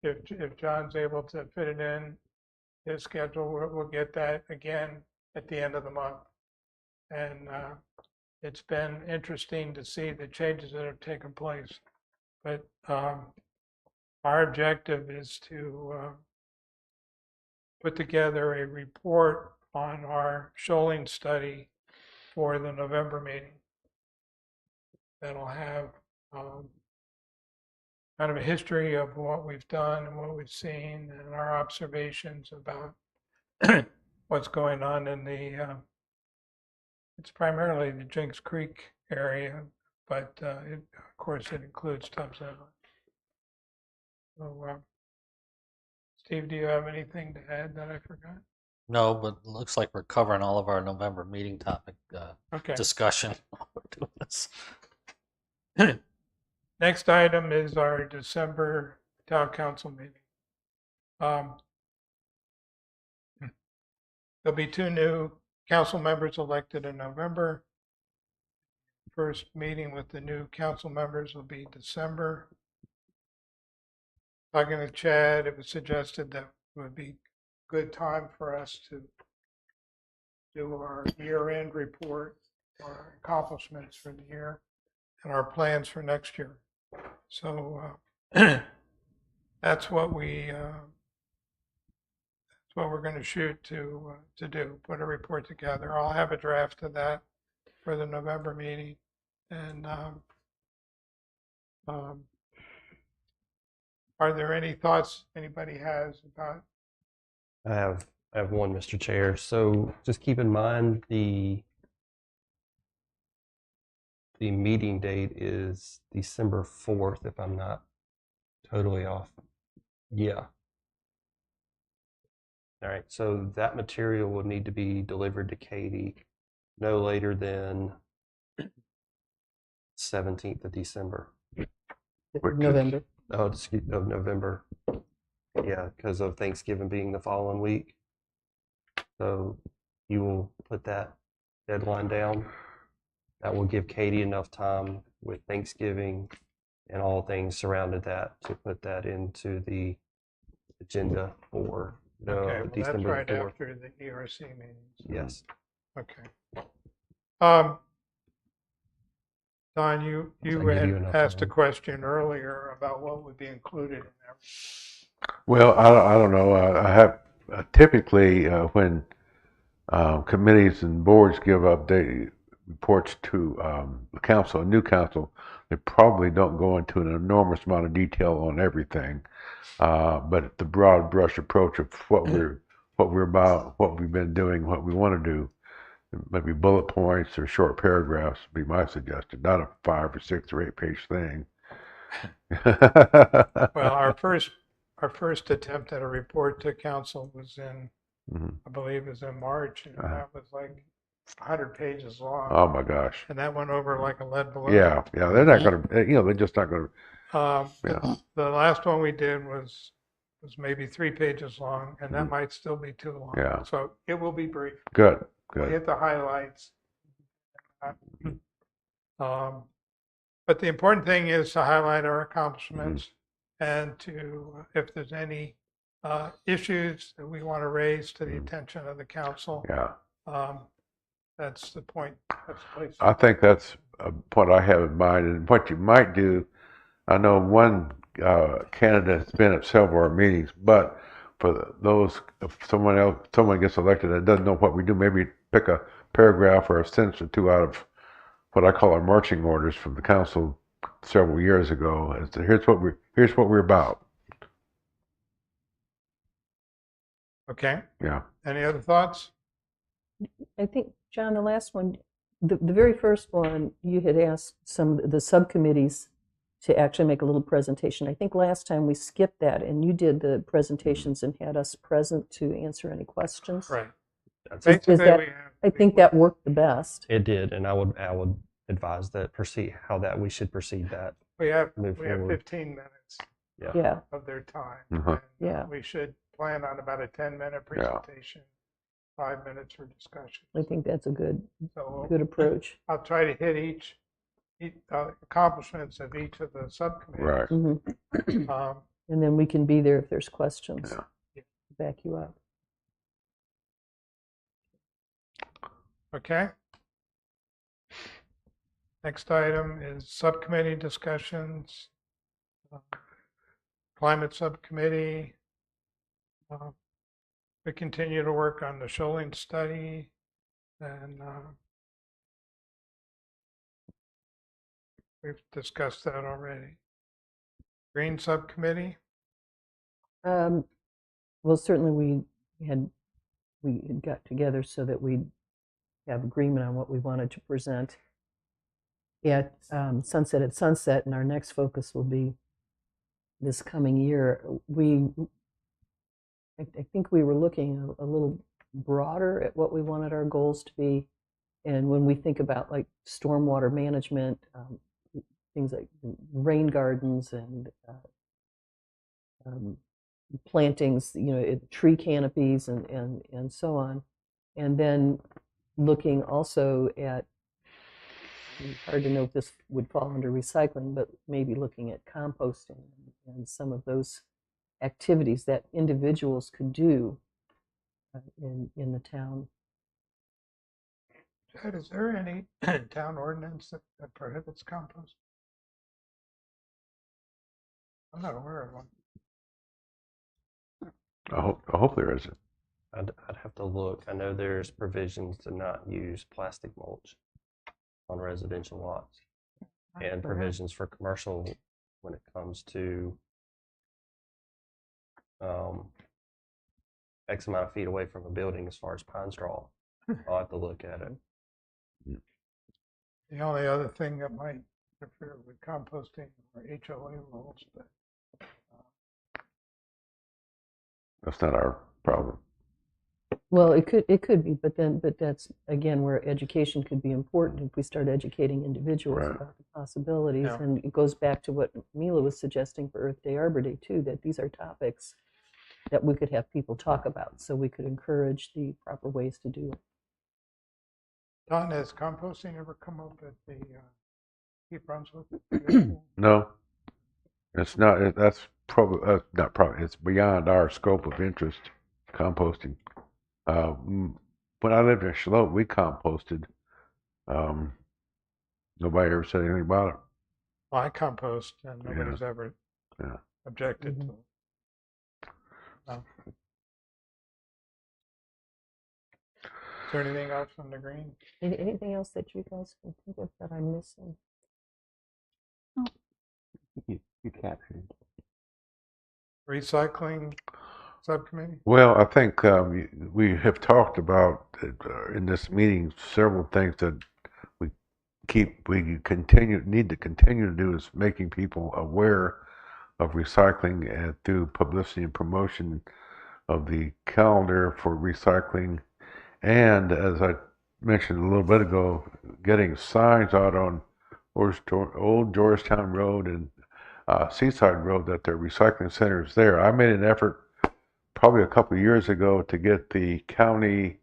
if John's able to fit it in his schedule, we'll get that again at the end of the month. And it's been interesting to see the changes that have taken place. But our objective is to put together a report on our shoaling study for the November meeting. That'll have kind of a history of what we've done and what we've seen and our observations about what's going on in the, it's primarily the Jinks Creek area, but of course it includes Tubbs Inlet. So, Steve, do you have anything to add that I forgot? No, but it looks like we're covering all of our November meeting topic Okay. discussion while we're doing this. Next item is our December town council meeting. There'll be 2 new council members elected in November. First meeting with the new council members will be December. Talking to Chad, it was suggested that it would be a good time for us to do our year-end report, our accomplishments for the year, and our plans for next year. So that's what we're going to shoot to do. Put a report together. I'll have a draft of that for the November meeting, and are there any thoughts anybody has about? I have one, Mr. Chair. So just keep in mind the meeting date is December 4th, if I'm not totally off. Yeah. All right. So that material will need to be delivered to Katie no later than 17th of December. November. Oh, excuse, of November. Yeah, because of Thanksgiving being the following week. So you will put that deadline down. That will give Katie enough time with Thanksgiving and all things surrounded that to put that into the agenda for Okay, well, that's December right 4th. after the ERC meetings. Yes. Okay. Don, you give you had enough asked a time. question earlier about what would be included in there. Well, I don't know. I have typically when committees and boards give update reports to the council, a new council, they probably don't go into an enormous amount of detail on everything, but the broad brush approach of what we're about, what we've been doing, what we want to do, maybe bullet points or short paragraphs would be my suggestion, not a 5 or 6 or 8 page thing. Well, our first attempt at a report to council was in, I believe it was in March, and that was like 100 pages long. Oh my gosh. And that went over like a lead balloon. Yeah, they're not going to, they're just not going to. Yeah. The last one we did was maybe 3 pages long, and that might still be too long. Yeah. So it will be brief. Good, We'll good. hit the highlights. But the important thing is to highlight our accomplishments and to, if there's any issues that we want to raise to the attention of the council, Yeah. that's the point. That's the place. I think that's what I have in mind. And what you might do, I know one candidate has been at several of our meetings, but for those, if someone gets elected that doesn't know what we do, maybe pick a paragraph or a sentence or two out of what I call our marching orders from the council several years ago. As to here's what we're about. Okay, Yeah. any other thoughts? I think, John, the last one, the very first one, you had asked some of the subcommittees to actually make a little presentation. I think last time we skipped that, and you did the presentations and had us present to answer any questions. Right. That's Is Basically, that- we have. I think that worked the best. It did, and I would advise that proceed how that we should proceed that. We have Move 15 minutes Yeah, of their time. Uh-huh. and, Yeah. We should plan on about a 10-minute presentation, 5 minutes for discussion. I think that's a good So approach. I'll try to hit each accomplishments of each of the subcommittees. Right. Mhm. Um, And then we can be there if there's questions. Yeah. Back you up. Okay. Next item is subcommittee discussions. Climate subcommittee. We continue to work on the shoaling study, and we've discussed that already. Green subcommittee. Well, certainly we had got together so that we'd have agreement on what we wanted to present at Sunset at Sunset, and our next focus will be this coming year. I think we were looking a little broader at what we wanted our goals to be, and when we think about like stormwater management, things like rain gardens and plantings, tree canopies and so on. And then looking also at, hard to know if this would fall under recycling, but maybe looking at composting and some of those activities that individuals could do in the town. Ted, is there any town ordinance that prohibits compost? I'm not aware of one. I hope there isn't. I'd have to look. I know there's provisions to not use plastic mulch on residential lots, and provisions for commercial when it comes to X amount of feet away from a building as far as pine straw. I'll have to look at it. The only other thing that might interfere with composting are HOA rules, but That's not our problem. Well, it could be, but that's again where education could be important if we start educating individuals Right. about the possibilities. Yeah. And it goes back to what Mila was suggesting for Earth Day, Arbor Day too, that these are topics that we could have people talk about, so we could encourage the proper ways to do it. Don, has composting ever come up at the Cape Brunswick? No, it's not. That's probably not probably. It's beyond our scope of interest. Composting. When I lived in Charlotte, we composted. Nobody ever said anything about it. Well, I compost, and nobody's ever Yeah. objected to it. Is there anything else on the green? Anything else that you guys can think of that I'm missing? You captured it. Recycling subcommittee? Well, I think we have talked about in this meeting several things that we need to continue to do is making people aware of recycling and through publicity and promotion of the calendar for recycling, and as I mentioned a little bit ago, getting signs out on Old Georgetown Road and Seaside Road that there are recycling centers there. I made an effort probably a couple of years ago to get the county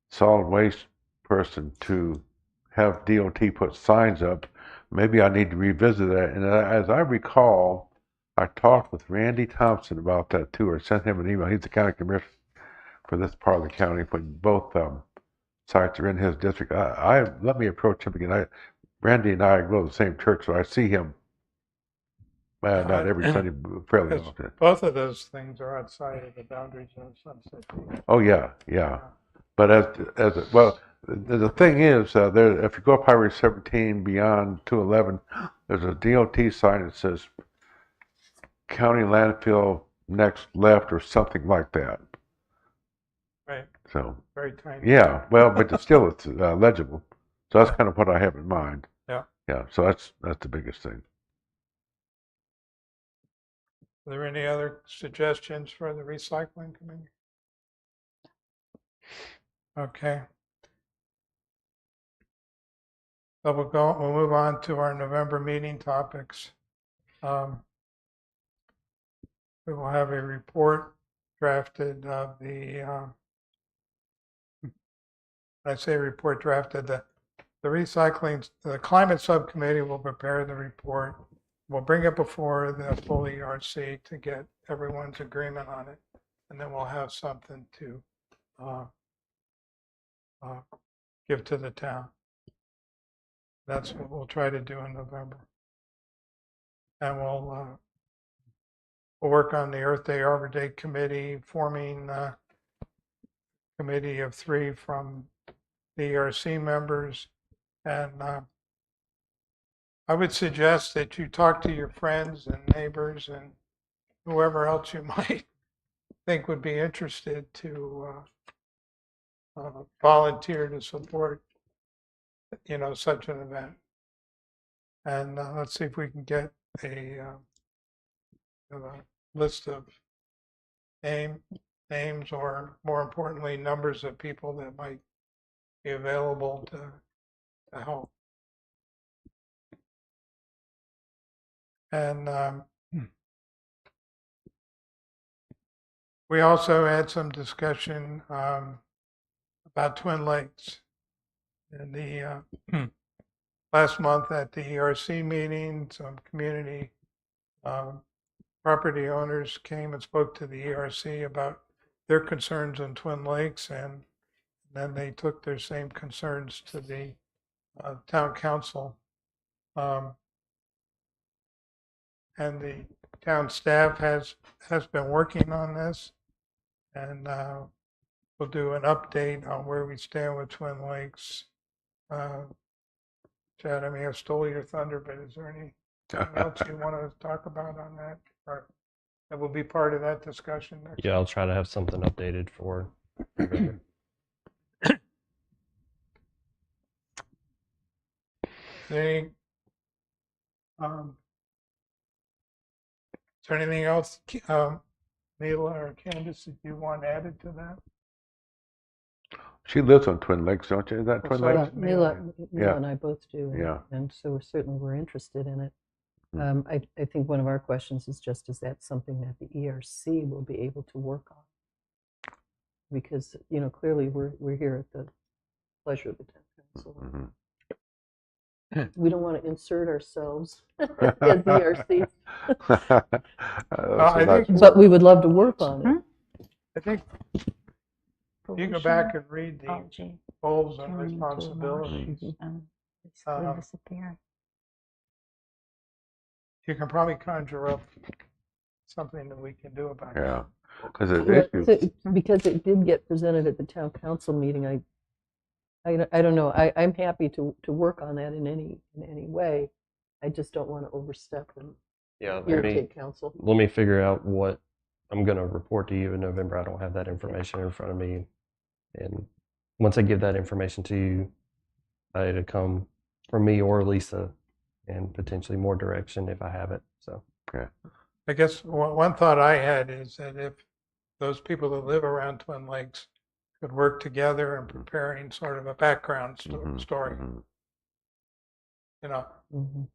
solid waste person to have DOT put signs up. Maybe I need to revisit that. And as I recall, I talked with Randy Thompson about that too, or sent him an email. He's the county commissioner for this part of the county, but both sites are in his district. Let me approach him again. Randy and I go to the same church, so I see him not every Sunday, fairly Because often. both of those things are outside of the boundaries of Sunset. Oh yeah. But well, the thing is, there, if you go up Highway 17 beyond 211, there's a DOT sign that says county landfill next left or something like that. Right, So, very tiny. yeah, well, but still it's legible. So that's Yeah. kind of what I have in mind. Yeah. Yeah, so that's the biggest thing. Are there any other suggestions for the recycling committee? Okay. So we'll move on to our November meeting topics. We will have a report drafted of I say report drafted, the climate subcommittee will prepare the report. We'll bring it before the full ERC to get everyone's agreement on it. And then we'll have something to give to the town. That's what we'll try to do in November. And we'll work on the Earth Day, Arbor Day committee, forming a committee of 3 from the ERC members. And I would suggest that you talk to your friends and neighbors and whoever else you might think would be interested to volunteer to support, such an event. And let's see if we can get a list of names, or more importantly, numbers of people that might be available to help. And we also had some discussion about Twin Lakes. In the last month at the ERC meeting, some community property owners came and spoke to the ERC about their concerns on Twin Lakes, and then they took their same concerns to the town council. And the town staff has been working on this, and we'll do an update on where we stand with Twin Lakes. Chad, I may have stole your thunder, but is there anything else you want to talk about on that? Or that will be part of that discussion next Yeah, I'll try to have something updated for November. Any, is there anything else, Neela or Candace, that you want added to that? She lives on Twin Lakes, don't you? Is that Twin Well, Lakes? so- Mila Yeah. and I both do. And, Yeah. and so we're certainly interested in it. Hmm. I think one of our questions is just, is that something that the ERC will be able to work on? Because, clearly we're here at the pleasure of the town council. Mhm. We don't want to insert ourselves as ERC, I think- but we would love to work on it. I think you go back and read the goals and responsibilities. Will disappear. You can probably conjure up something that we can do about it. Yeah, because the Well, issue. because it did get presented at the town council meeting, I don't know. I'm happy to work on that in any way. I just don't want to overstep and Yeah, let irritate council. me figure out what I'm going to report to you in November. I don't have that information in front of me. And once I give that information to you, it'll come from me or Lisa, and potentially more direction if I have it. So, I guess one thought I had is that if those people that live around Twin Lakes could work together in preparing sort of a background Mhm, story, mhm. Mhm.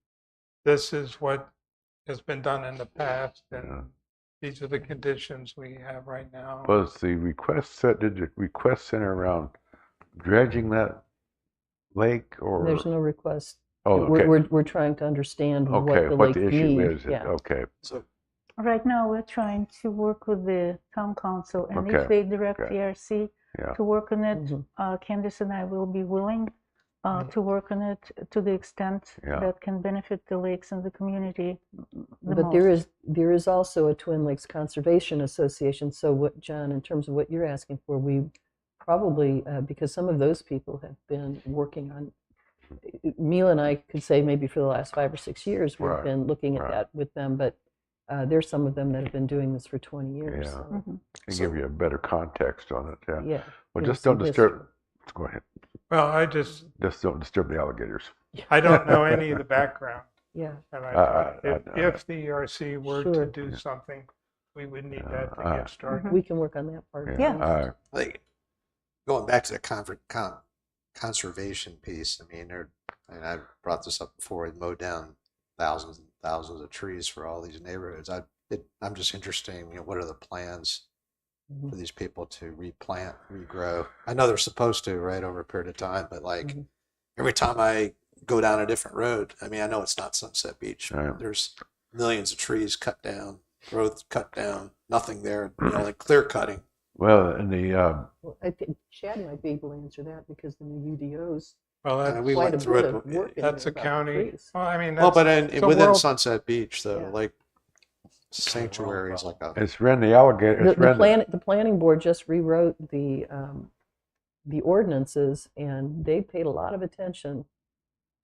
This is what has been done in the past, and Yeah. these are the conditions we have right now. Was the request set? Did the request center around dredging that lake, or There's no request. Oh, okay. We're trying to understand what Okay, the what lake the issue needs. is? Yeah. Okay, Right now, we're trying to work with the town council, and Okay, if they direct okay. ERC Yeah. to work on it, Mhm. Candace and I will be willing to work on it to the extent Yeah. that can benefit the lakes and the community the But most. there is also a Twin Lakes Conservation Association. So what, John, in terms of what you're asking for, we probably because some of those people have been working on, Mila and I could say maybe for the last 5 or 6 years, we've Right, been looking at right. that with them, but there's some of them that have been doing this for 20 years. Yeah. So, Can give you a better context on it, yeah. yeah. Well, yeah, just don't some disturb, go ahead, Well, just don't disturb the alligators. I don't know any of the background. Yeah. And I I- thought I- if the ERC were to Sure. do something, we would need that to Uh, get started. We can work on that part. Yeah. I- Like going back to the conservation piece. I mean, I brought this up before. We mowed down thousands and thousands of trees for all these neighborhoods. I'm just interested. What are the plans Mhm. for these people to replant, regrow? I know they're supposed to, right, over a period of time, but like Mhm. every time I go down a different road, I mean, I know it's not Sunset Beach. Right. There's millions of trees cut down, growth cut down, nothing there, like clear cutting. Well, and the, Well, I think Chad might be able to answer that because the new UDOs, Well, And we quite a went through bit it. of work in that's there a about county. trees. Well, I mean, Well, but it's a within world- Sunset Beach, though, Yeah. like sanctuary is like a. it's ran the alligator, it's ran The planning board just rewrote the ordinances, and they paid a lot of attention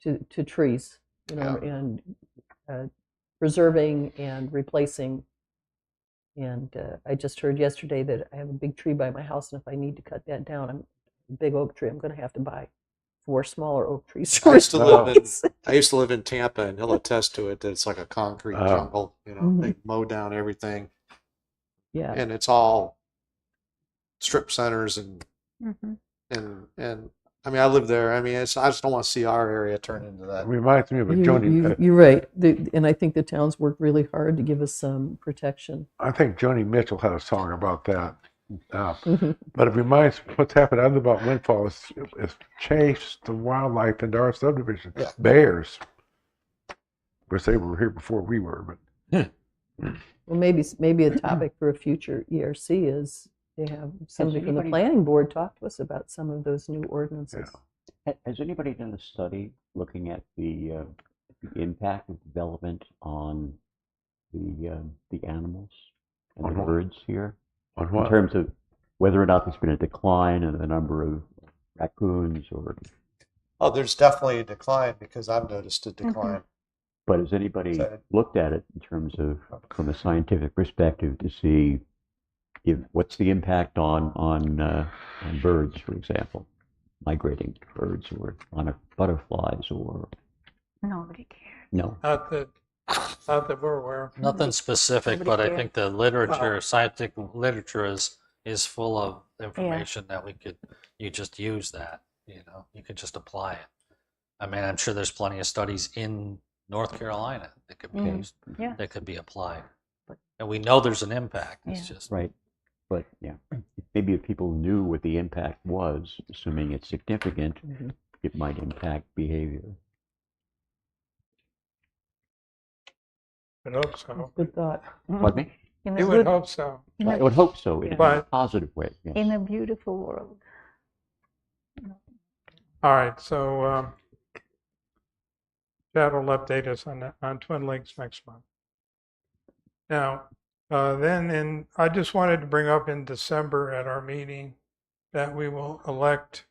to trees, and preserving and replacing. And I just heard yesterday that I have a big tree by my house, and if I need to cut that down, a big oak tree, I'm going to have to buy 4 smaller oak trees to I used to live in replace. I used to live in Tampa, and he'll attest to it that it's like a concrete Oh. jungle. Mhm. They mow down everything, Yeah. and it's all strip centers and Mhm. and I mean, I live there. I mean, I just don't want to see our area turn into that. reminds me of a Joni, You're right. And I think the town's worked really hard to give us some protection. I think Joni Mitchell had a song about that. Mhm. But it reminds, what's happened, I live about Windfall, is chased the wildlife into our subdivision. Yeah. Bears. Of course, they were here before we were, but Well, maybe a topic for a future ERC is to have somebody from the anybody- planning board talk to us about some of those new ordinances. Has anybody done a study looking at the impact of development on the animals and On the what? birds here? on In what? terms of whether or not there's been a decline in the number of raccoons or, Oh, there's definitely a decline because I've noticed a decline. but has anybody So- looked at it in terms of, from a scientific perspective, to see what's the impact on birds, for example, migrating birds, or on butterflies, or Nobody cares. no? Not that we're aware of. Nothing specific, Nobody but I cares. think the literature, scientific literature is full of information that you just use that, you could just apply it. I mean, I'm sure there's plenty of studies in North Carolina that could be used, Yeah. that could be applied. And we know there's an impact, it's Yeah. just, Right. But yeah, maybe if people knew what the impact was, assuming it's significant, Mhm. it might impact behavior. I hope so. Good thought. Pardon me? In a You would good, hope so. in I a, would hope so, in a But- positive way. Yes. in a beautiful world. All right, so Chad will update us on Twin Lakes next month. Now, I just wanted to bring up in December at our meeting that we will elect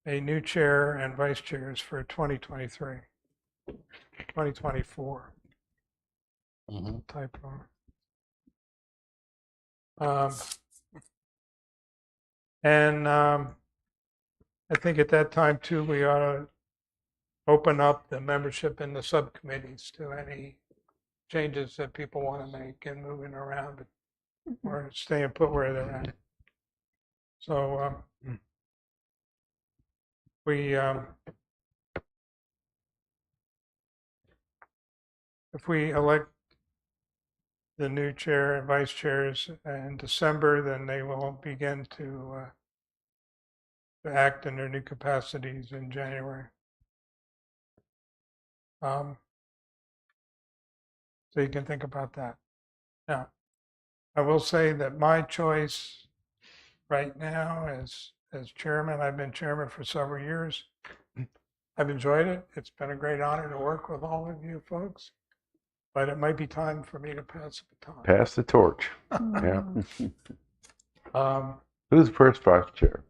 a new chair and vice chairs for 2023, 2024 Mhm. typo. I think at that time too, we ought to open up the membership in the subcommittees to any changes that people want to make and moving around or staying put where they're at. So if we elect the new chair and vice chairs in December, then they will begin to act in their new capacities in January. So you can think about that. Now, I will say that my choice right now as chairman, I've been chairman for several years. I've enjoyed it. It's been a great honor to work with all of you folks, but it might be time for me to pass the baton. Pass the torch. Yeah. Um, Who's the first vice chair?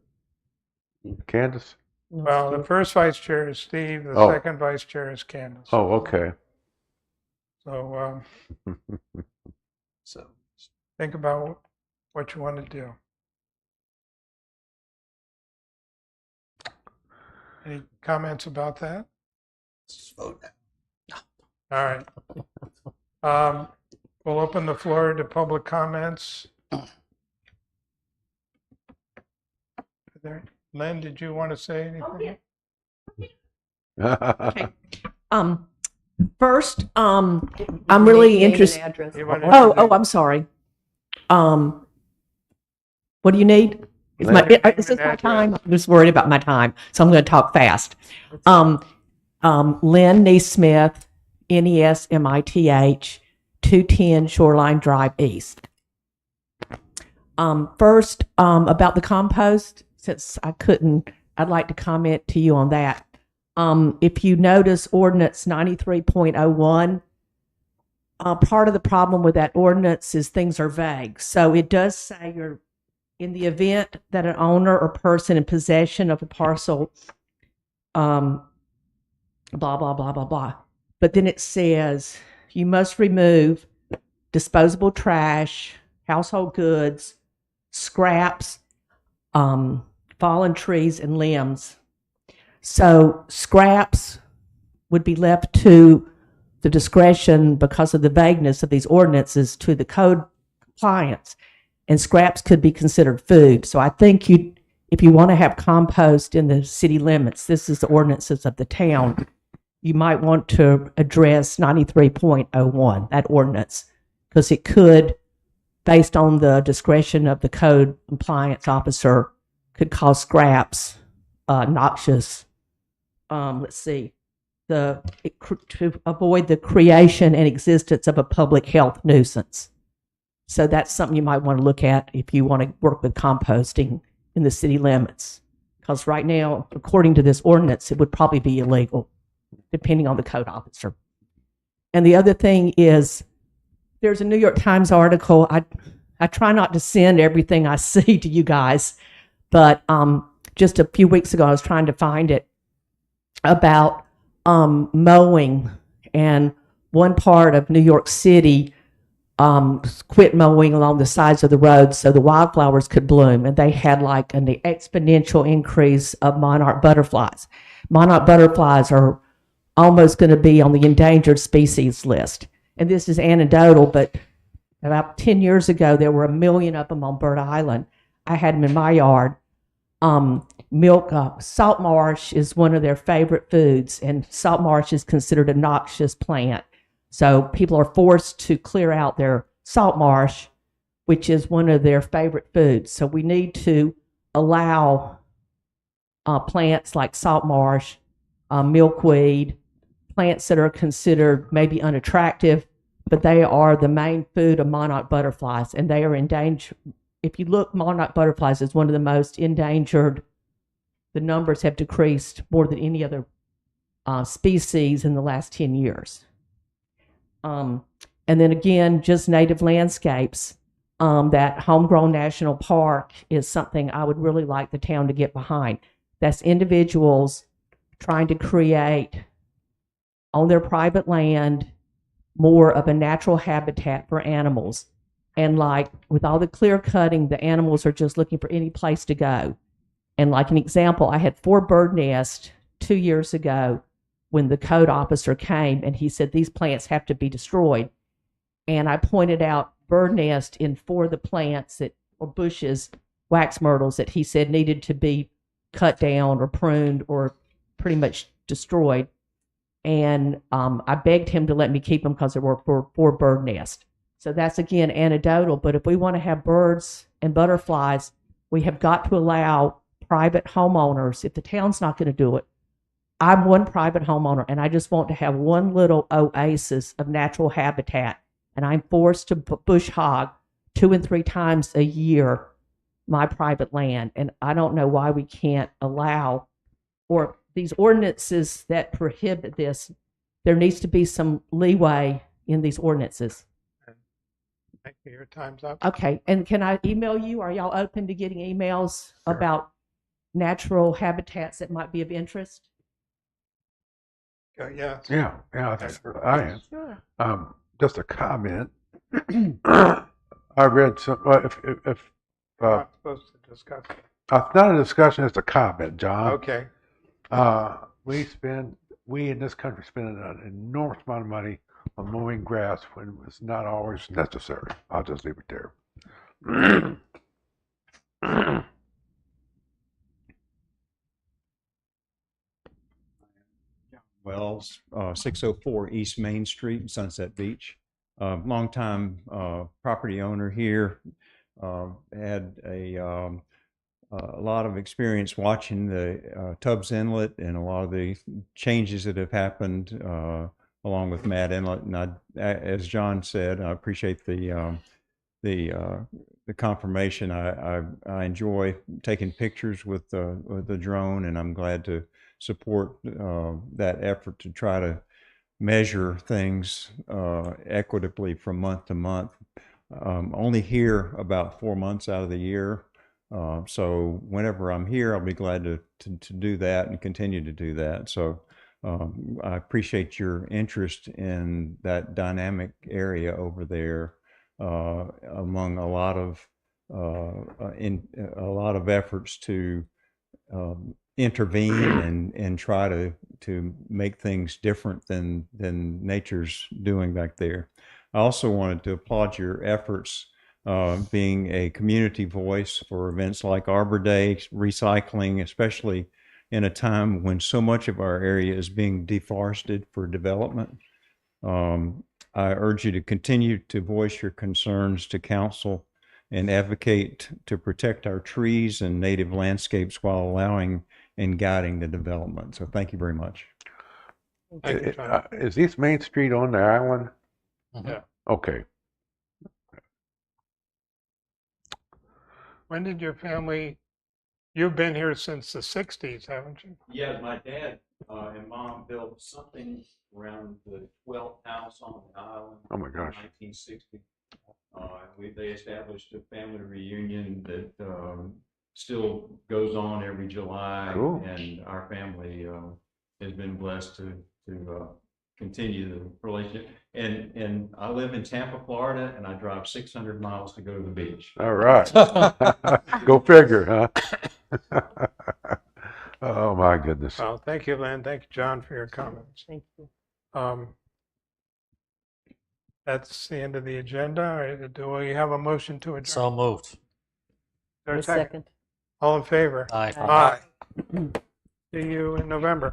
Candace? No, Well, the Steve. first vice chair is Steve, the Oh. second vice chair is Candace. Oh, okay. So So think about what you want to do. Any comments about that? let's just vote now. All right. We'll open the floor to public comments. Lynn, did you want to say anything? Okay. First, I'm Name- really name and interested. address. You wanna Oh, introduce- I'm sorry. What do you need? Is Name this and my address. time? I'm just worried about my time, so I'm going to talk fast. Lynn Neesmith, Nesmith, 210 Shoreline Drive East. First, about the compost, since I'd like to comment to you on that. If you notice ordinance 93.01, part of the problem with that ordinance is things are vague. So it does say you're in the event that an owner or person in possession of a parcel, blah, blah, blah, blah, blah. But then it says you must remove disposable trash, household goods, scraps, fallen trees and limbs. So scraps would be left to the discretion, because of the vagueness of these ordinances, to the code compliance, and scraps could be considered food. So I think if you want to have compost in the city limits, this is the ordinances of the town, you might want to address 93.01, that ordinance, because it could, based on the discretion of the code compliance officer, could cause scraps noxious. Let's see, to avoid the creation and existence of a public health nuisance. So that's something you might want to look at if you want to work with composting in the city limits. Because right now, according to this ordinance, it would probably be illegal, depending on the code officer. And the other thing is, there's a New York Times article. I try not to send everything I see to you guys, but just a few weeks ago, I was trying to find it, about mowing, and one part of New York City quit mowing along the sides of the roads so the wildflowers could bloom, and they had like an exponential increase of monarch butterflies. Monarch butterflies are almost going to be on the endangered species list. And this is anecdotal, but about 10 years ago, there were 1 million of them on Bird Island. I had them in my yard. Salt marsh is one of their favorite foods, and salt marsh is considered a noxious plant. So people are forced to clear out their salt marsh, which is one of their favorite foods. So we need to allow plants like salt marsh, milkweed, plants that are considered maybe unattractive, but they are the main food of monarch butterflies, and they are endangered. If you look, monarch butterflies is one of the most endangered. The numbers have decreased more than any other species in the last 10 years. And then again, just native landscapes. That Homegrown National Park is something I would really like the town to get behind. That's individuals trying to create on their private land more of a natural habitat for animals. And like with all the clear cutting, the animals are just looking for any place to go. And like an example, I had 4 bird nests 2 years ago when the code officer came, and he said these plants have to be destroyed. And I pointed out bird nest in 4 of the plants or bushes, wax myrtles, that he said needed to be cut down or pruned or pretty much destroyed. And I begged him to let me keep them because there were 4 bird nests. So that's, again, anecdotal. But if we want to have birds and butterflies, we have got to allow private homeowners. If the town's not going to do it, I'm one private homeowner, and I just want to have one little oasis of natural habitat, and I'm forced to bush hog 2 and 3 times a year my private land. And I don't know why we can't allow, or these ordinances that prohibit this, there needs to be some leeway in these ordinances. Thank you. Your time's up. Okay, and can I email you? Are y'all open to getting emails Sure. about natural habitats that might be of interest? Yeah. Yeah, I am. Sure. Just a comment. I read some, well, if, We're not supposed to discuss it. it's not a discussion, it's a comment, John. Okay. We in this country spend an enormous amount of money on mowing grass when it's not always necessary. I'll just leave it there. Wells, 604 East Main Street, Sunset Beach. Longtime property owner here. Had a lot of experience watching the Tubbs Inlet and a lot of the changes that have happened along with Mad Inlet. And as John said, I appreciate the confirmation. I enjoy taking pictures with the drone, and I'm glad to support that effort to try to measure things equitably from month to month. Only here about 4 months out of the year. So whenever I'm here, I'll be glad to do that and continue to do that. So I appreciate your interest in that dynamic area over there, among a lot of efforts to intervene and try to make things different than nature's doing back there. I also wanted to applaud your efforts being a community voice for events like Arbor Day, recycling, especially in a time when so much of our area is being deforested for development. I urge you to continue to voice your concerns to council and advocate to protect our trees and native landscapes while allowing and guiding the development. So thank you very much. Thank you, John. Is East Main Street on the island? Yeah. Okay. When did your family, you've been here since the 60s, haven't you? Yeah, my dad and mom built something around the 12th house on the island. Oh my gosh. In 1960. They established a family reunion that still goes on every July. Cool. And our family has been blessed to continue the relationship. And I live in Tampa, Florida, and I drive 600 miles to go to the beach. All right. Go figure, huh? Oh my goodness. Well, thank you, Lynn. Thank you, John, for your comments. Thank you. That's the end of the agenda. Do we have a motion to adjourn? So moved. Is there a A second? second. All in favor? Aye. Aye. See you in November.